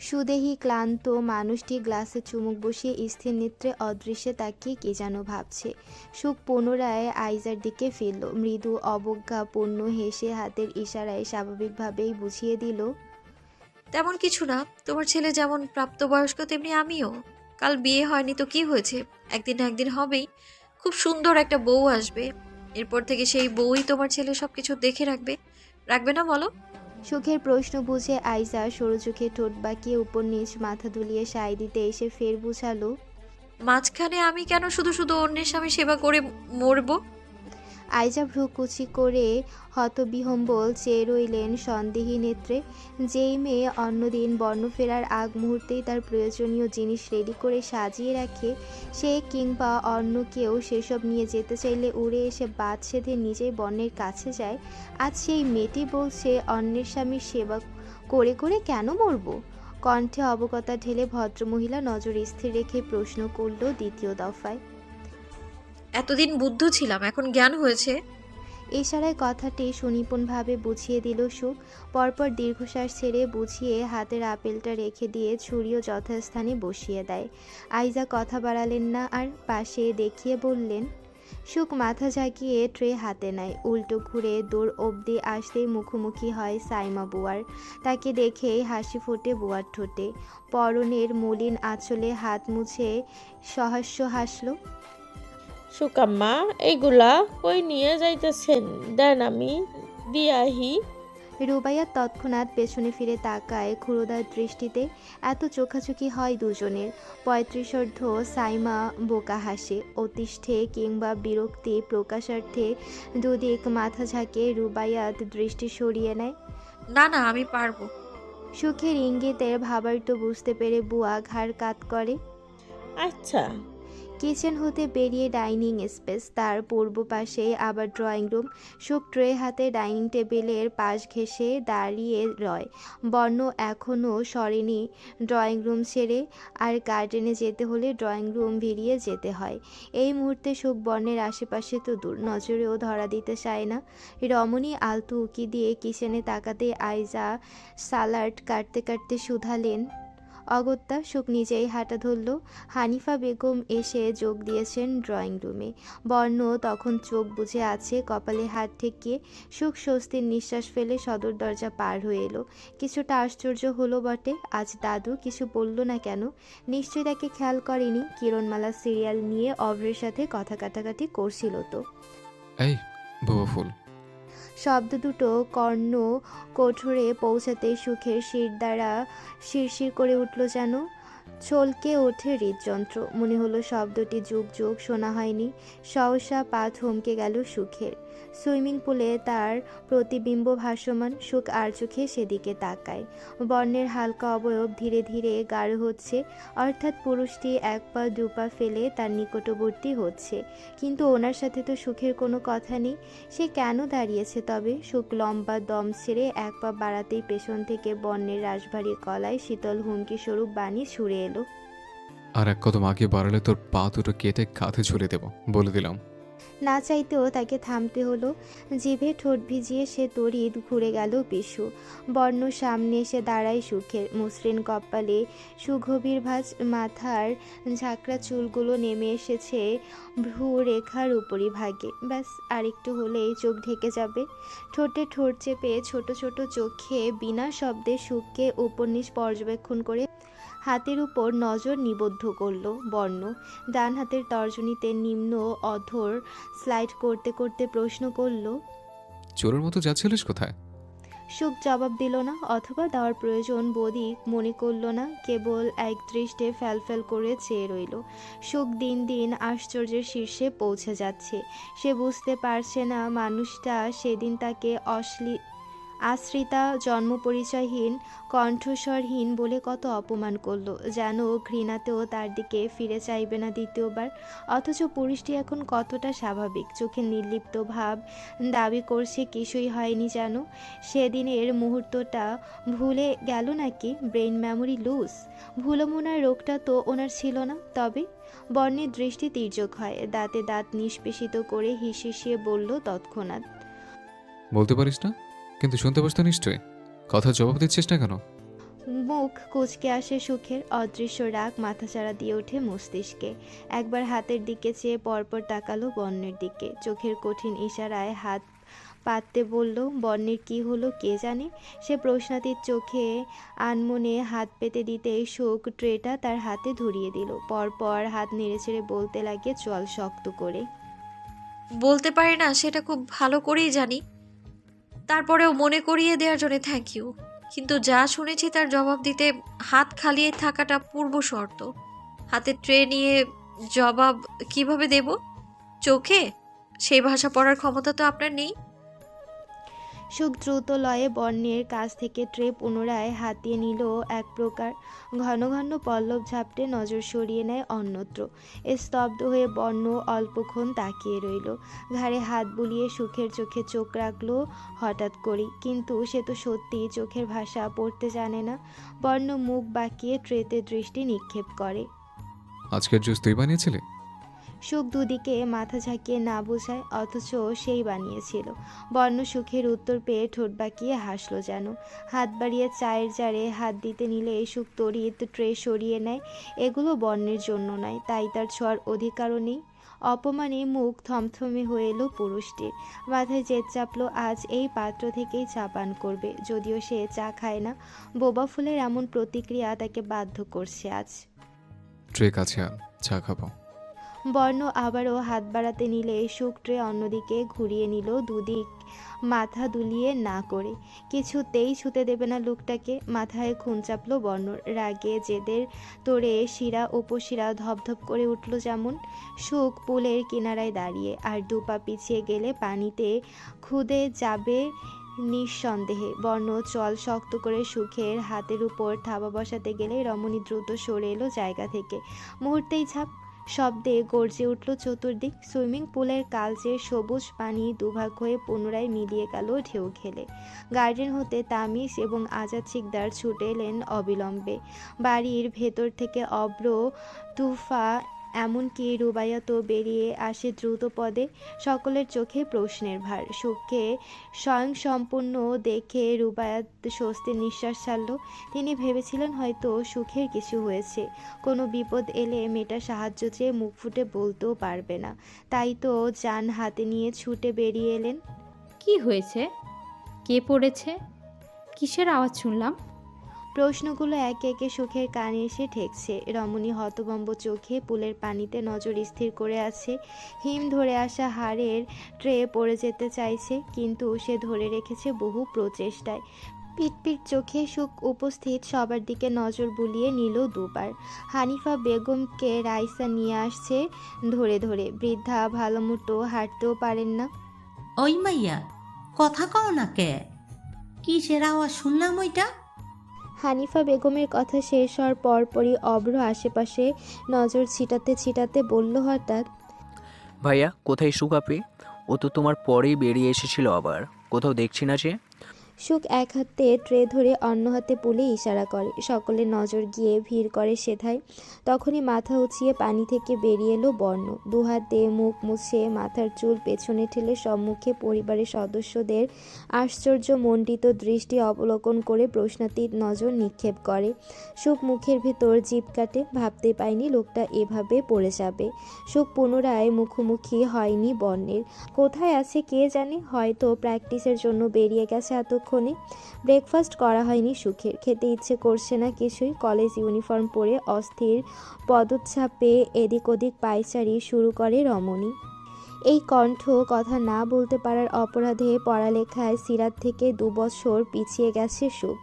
সুদেহী ক্লান্ত মানুষটি গ্লাসে চুমুক বসিয়ে স্থির নেত্রে অদৃশ্যে তাকিয়ে কি যেন ভাবছে। সুখ পুনরায় আইজার দিকে ফিরল। মৃদু অবজ্ঞাপূর্ণ হেসে হাতের ইশারায় স্বাভাবিকভাবেই বুঝিয়ে দিল, তেমন কিছু না, তোমার ছেলে যেমন প্রাপ্তবয়স্ক তেমনি আমিও। কাল বিয়ে হয়নি তো কি হয়েছে, একদিন না একদিন হবেই। খুব সুন্দর একটা বউ আসবে, এরপর থেকে সেই বউই তোমার ছেলে সবকিছু দেখে রাখবে। রাখবে না বলো? সুখের প্রশ্ন বুঝে আইজা সরু চোখে ঠোঁট বাঁকিয়ে উপর নিচ মাথা দুলিয়ে সায় দিতে এসে ফের বুঝালো, মাঝখানে আমি কেন শুধু শুধু অন্যের স্বামী সেবা করে মরবো? আইজা ভ্রুকুচি করে হতবিহম্বল চেয়ে রইলেন সন্দেহী নেত্রে। যেই মেয়ে অন্যদিন বর্ণ ফেরার আগ মুহূর্তেই তার প্রয়োজনীয় জিনিস রেডি করে সাজিয়ে রাখে, সে কিংবা অন্য কেউ সেসব নিয়ে যেতে চাইলে উড়ে এসে বাদ সেধে নিজেই বর্ণের কাছে যায়, আজ সেই মেয়েটি বলছে অন্যের স্বামীর সেবা করে করে কেন মরবো? কণ্ঠে অবগতা ঢেলে ভদ্রমহিলা নজর স্থির রেখে প্রশ্ন করল দ্বিতীয় দফায়। এতদিন বুদ্ধ ছিলাম, এখন জ্ঞান হয়েছে। ইশারায় কথাটি সুনিপুণভাবে বুঝিয়ে দিল সুখ। পরপর দীর্ঘশ্বাস ছেড়ে বুঝিয়ে হাতের আপেলটা রেখে দিয়ে ছুরিও যথাস্থানে বসিয়ে দেয়। আইজা কথা বাড়ালেন না আর, পাশে দেখিয়ে বললেন। সুখ মাথা ঝাঁকিয়ে ট্রে হাতে নেয়। উল্টো ঘুরে দূর অবধি আসতেই মুখোমুখি হয় সাইমা বুয়ার। তাকে দেখেই হাসি ফোটে বুয়ার ঠোঁটে। পরনের মলিন আঁচলে হাত মুছে সহাস্য হাসল। সুকাম্মা, এইগুলা কই নিয়ে যাইতেছেন? দেন আমি দিয়াহি। রুবাইয়া তৎক্ষণাৎ পেছনে ফিরে তাকায় ক্ষুরোদার দৃষ্টিতে। এত চোখাচোখি হয় দুজনের। 35 সাইমা বোকা হাসে। অতিষ্ঠে কিংবা বিরক্তি প্রকাশার্থে দুদিক মাথা ঝাঁকে রুবাইয়াত দৃষ্টি সরিয়ে নেয়। না না, আমি পারবো। সুখের ইঙ্গিতের ভাবার্থ বুঝতে পেরে বুয়া ঘাড় কাত করে। আচ্ছা। কিচেন হতে বেরিয়ে ডাইনিং স্পেস, তার পূর্ব পাশে আবার ড্রয়িং রুম। সুখ ট্রে হাতে ডাইনিং টেবিলের পাশ ঘেঁষে দাঁড়িয়ে রয়। বর্ণ এখনও সরেনি ড্রয়িং রুম ছেড়ে, আর গার্ডেনে যেতে হলে ড্রয়িং রুম ভিড়িয়ে যেতে হয়। এই মুহূর্তে সুখ বর্ণের আশেপাশে তো দূর নজরেও ধরা দিতে চায় না। রমণী আলতু উকি দিয়ে কিচেনে তাকাতে আইজা সালাড কাটতে কাটতে শুধালেন, অগত্যা সুখ নিজেই হাঁটা ধরল। হানিফা বেগম এসে যোগ দিয়েছেন ড্রয়িং রুমে। বর্ণ তখন চোখ বুজে আছে, কপালে হাত ঠেকিয়ে। সুখ স্বস্তির নিঃশ্বাস ফেলে সদর দরজা পার হয়ে এলো। কিছুটা আশ্চর্য হলো বটে, আজ দাদু কিছু বলল না কেন? নিশ্চয়ই তাকে খেয়াল করেনি। কিরণমালা সিরিয়াল নিয়ে অভ্রের সাথে কথা কাটাকাটি করছিল তো। এই বাবা ফুল। শব্দ দুটো কর্ণ কোঠরে পৌঁছাতে সুখের শির দ্বারা শিরশির করে উঠল যেন। চলকে ওঠে হৃদযন্ত্র। মনে হলো শব্দটি যুগ যুগ শোনা হয়নি। সহসা পা থমকে গেল সুখের। সুইমিং পুলে তার প্রতিবিম্ব ভাসমান। সুখ আর চোখে সেদিকে তাকায়। বর্ণের হালকা অবয়ব ধীরে ধীরে গাঢ় হচ্ছে, অর্থাৎ পুরুষটি এক পা দু পা ফেলে তার নিকটবর্তী হচ্ছে। কিন্তু ওনার সাথে তো সুখের কোনো কথা নেই। সে কেন দাঁড়িয়েছে তবে? সুখ লম্বা দম ছেড়ে এক পা বাড়াতেই পেছন থেকে বর্ণের রাশভারী গলায় শীতল হুমকি স্বরূপ বাণী ছুড়ে এলো। আর এক কদম আগে বাড়ালে তোর পা দুটো কেটে কাঁধে ঝুলিয়ে দেব, বলে দিলাম। না চাইতেও তাকে থামতে হলো। জিভে ঠোঁট ভিজিয়ে সে তড়িৎ ঘুরে গেল পিছু। বর্ণ সামনে এসে দাঁড়ায় সুখের। মসৃণ কপালে সুগভীর ভাঁজ, মাথার ঝাঁকড়া চুলগুলো নেমে এসেছে ভ্রু রেখার উপরিভাগে। ব্যাস আরেকটু হলেই চোখ ঢেকে যাবে। ঠোঁটে ঠোঁট চেপে ছোট ছোট চোখে বিনা শব্দে সুখকে উপন্যাস পর্যবেক্ষণ করে হাতের উপর নজর নিবদ্ধ করল বর্ণ। ডান হাতের তর্জনীতে নিম্ন অধর স্লাইড করতে করতে প্রশ্ন করল, চোরের মতো যাচ্ছিলিস কোথায়? সুখ জবাব দিল না, অথবা দেওয়ার প্রয়োজন বোধই মনে করল না। কেবল এক দৃষ্টে ফ্যালফ্যাল করে চেয়ে রইল। সুখ দিন দিন আশ্চর্যের শীর্ষে পৌঁছে যাচ্ছে। সে বুঝতে পারছে না মানুষটা সেদিন তাকে আশ্রিতা, জন্ম পরিচয়হীন, কণ্ঠস্বরহীন বলে কত অপমান করলো, যেন ঘৃণাতেও তার দিকে ফিরে চাইবে না দ্বিতীয়বার। অথচ পুরুষটি এখন কতটা স্বাভাবিক, চোখে নির্লিপ্ত ভাব, দাবি করছে কিছুই হয়নি যেন। সেদিনের মুহূর্তটা ভুলে গেল নাকি? Brain memory loose. ভুলমনার রোগটা তো ওনার ছিল না। তবে বর্ণের দৃষ্টি তির্যক হয়, দাঁতে দাঁত নিষ্পেষিত করে হিসিয়ে বলল তৎক্ষণাৎ, বলতে পারিস না? কিন্তু শুনতে পাস তো নিশ্চয়ই। কথা জবাব দিচ্ছিস না কেন? মুখ কুঁচকে আসে সুখের। অদৃশ্য রাগ মাথাচাড়া দিয়ে ওঠে মস্তিষ্কে। একবার হাতের দিকে চেয়ে পরপর তাকালো বর্ণের দিকে। চোখের কঠিন ইশারায় হাত পাততে বলল, বর্ণের কি হলো কে জানে। সে প্রশ্নাতীত চোখে আনমনে হাত পেতে দিতেই সুখ ট্রেটা তার হাতে ধরিয়ে দিল। পরপর হাত নেড়েচেড়ে বলতে লাগে চল শক্ত করে। বলতে পারি না সেটা খুব ভালো করেই জানি, তারপরেও মনে করিয়ে দেওয়ার জন্য থ্যাংক ইউ। কিন্তু যা শুনেছি তার জবাব দিতে হাত খালিয়ে থাকাটা পূর্ব শর্ত। হাতে ট্রে নিয়ে জবাব কিভাবে দেব? চোখে? সেই ভাষা পড়ার ক্ষমতা তো আপনার নেই। সুখ দ্রুত লয়ে বর্ণের কাছ থেকে ট্রে পুনরায় হাতিয়ে নিল এক প্রকার। ঘন ঘন পল্লব ঝাপটে নজর সরিয়ে নেয় অন্যত্র। স্তব্ধ হয়ে বর্ণ অল্পক্ষণ তাকিয়ে রইল। ঘাড়ে হাত বুলিয়ে সুখের চোখে চোখ রাখলো হঠাৎ করেই। কিন্তু সে তো সত্যি চোখের ভাষা পড়তে জানে না। বর্ণ মুখ বাঁকিয়ে ট্রেতে দৃষ্টি নিক্ষেপ করে। আজকের জুস তুই বানিয়েছিলি? সুখ দুদিকে মাথা ঝাঁকিয়ে না বোঝায়, অথচ সেই বানিয়েছিল। বর্ণ সুখের উত্তর পেয়ে ঠোঁট বাঁকিয়ে হাসল যেন। হাত বাড়িয়ে চায়ের জারে হাত দিতে নিলে সুখ তড়িৎ ট্রে সরিয়ে নেয়। এগুলো বর্ণের জন্য নয়, তাই তার ছোঁয়ার অধিকারও নেই। অপমানে মুখ থমথমে হয়ে এলো পুরুষটির। মাথায় জেদ চাপলো আজ এই পাত্র থেকেই চা পান করবে, যদিও সে চা খায় না। বোবা ফুলের এমন প্রতিক্রিয়া তাকে বাধ্য করছে আজ। ট্রে কাছে আন, চা খাবো। বর্ণ আবারও হাত বাড়াতে নিলে সুখ ট্রে অন্যদিকে ঘুরিয়ে নিল, দুদিক মাথা দুলিয়ে না করে। কিছুতেই ছুতে দেবে না লোকটাকে। মাথায় খুন চাপলো বর্ণর। রাগে জেদের তোড়ে শিরা উপশিরা ধপধপ করে উঠল যেমন। সুখ পুলের কিনারায় দাঁড়িয়ে, আর দুপা পিছিয়ে গেলে পানিতে খুদে যাবে নিঃসন্দেহে। বর্ণ চল শক্ত করে সুখের হাতের উপর থাবা বসাতে গেলে রমণী দ্রুত সরে এলো জায়গা থেকে। মুহূর্তেই ঝাঁপ শব্দে গর্জে উঠল চতুর্দিক। সুইমিং পুলের কালচে সবুজ পানি দুভাগ হয়ে পুনরায় মিলিয়ে গেল ঢেউ খেলে। গার্ডেন হতে তামিজ এবং আজাদ শিকদার ছুটে এলেন অবিলম্বে। বাড়ির ভেতর থেকে অব্র তুফা এমনকি রুবাইয়া তো বেরিয়ে আসে দ্রুত পদে। সকলের চোখে প্রশ্নের ভার। সুখকে স্বয়ংসম্পূর্ণ দেখে রুবায়াত স্বস্তির নিঃশ্বাস ছাড়ল। তিনি ভেবেছিলেন হয়তো সুখের কিছু হয়েছে, কোনো বিপদ এলে মেয়েটা সাহায্য চেয়ে মুখ ফুটে বলতেও পারবে না। তাই তো যান হাতে নিয়ে ছুটে বেরিয়ে এলেন। কি হয়েছে? কে পড়েছে? কিসের আওয়াজ শুনলাম? প্রশ্নগুলো একে একে সুখের কানে এসে ঠেকছে। রমণী হতভম্ব চোখে পুলের পানিতে নজর স্থির করে আছে। হিম ধরে আসা হাড়ের ট্রে পড়ে যেতে চাইছে, কিন্তু সে ধরে রেখেছে বহু প্রচেষ্টায়। পিটপিট চোখে সুখ উপস্থিত সবার দিকে নজর বুলিয়ে নিল দুবার। হানিফা বেগমকে রাইসা নিয়ে আসছে ধরে ধরে। বৃদ্ধা ভালো মতো হাঁটতেও পারেন না। ওই মাইয়া, কথা কও না কে? কিসের আওয়াজ শুনলাম ওইটা? হানিফা বেগমের কথা শেষ হওয়ার পরপরই অভ্র আশেপাশে নজর ছিটাতে ছিটাতে বলল হঠাৎ, ভাইয়া কোথায় সুকাপে? ও তো তোমার পরেই বেরিয়ে এসেছিল, আবার কোথাও দেখছি না যে। সুখ এক হাতে ট্রে ধরে অন্য হাতে পুলে ইশারা করে। সকলের নজর গিয়ে ভিড় করে সেথায়। তখনই মাথা উঁচিয়ে পানি থেকে বেরিয়ে এলো বর্ণ। দুহাত দিয়ে মুখ মুছে মাথার চুল পেছনে ঠেলে সম্মুখে পরিবারের সদস্যদের আশ্চর্যমণ্ডিত দৃষ্টি অবলোকন করে প্রশ্নাতীত নজর নিক্ষেপ করে। সুখ মুখের ভেতর জিভ কাটে। ভাবতে পায়নি লোকটা এভাবে পড়ে যাবে। সুখ পুনরায় মুখোমুখি হয়নি বর্ণের। কোথায় আছে কে জানে, হয়তো প্র্যাকটিসের জন্য বেরিয়ে গেছে এতক্ষণে। ব্রেকফাস্ট করা হয়নি সুখের। খেতে ইচ্ছে করছে না কিছুই। কলেজ ইউনিফর্ম পরে অস্থির পদচ্ছাপে এদিক ওদিক পায়চারি শুরু করে রমণী। এই কণ্ঠ কথা না বলতে পারার অপরাধে পড়ালেখায় সিরাত থেকে 2 বছর পিছিয়ে গেছে সুখ।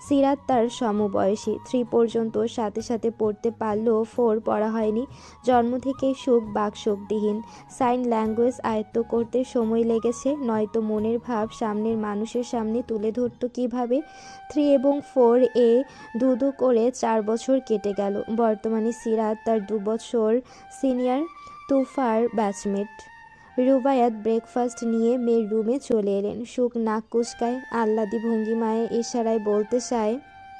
সিরাত তার সমবয়সী। 3 পর্যন্ত সাথে সাথে পড়তে পারলেও 4 পড়া হয়নি। জন্ম থেকেই সুখ বাকশক্তিহীন। সাইন ল্যাঙ্গুয়েজ আয়ত্ত করতে সময় লেগেছে, নয়তো মনের ভাব সামনের মানুষের সামনে তুলে ধরত কীভাবে। 3 এবং 4 এ দু করে 4 বছর কেটে গেল। বর্তমানে সিরাত তার 2 বছর সিনিয়র তুফার ব্যাচমেট। রুবায়াত ব্রেকফাস্ট নিয়ে মেয়ের রুমে চলে এলেন। সুখ নাক কুচকায়, আহ্লাদি ভঙ্গিমায় ইশারায় বলতে চায়,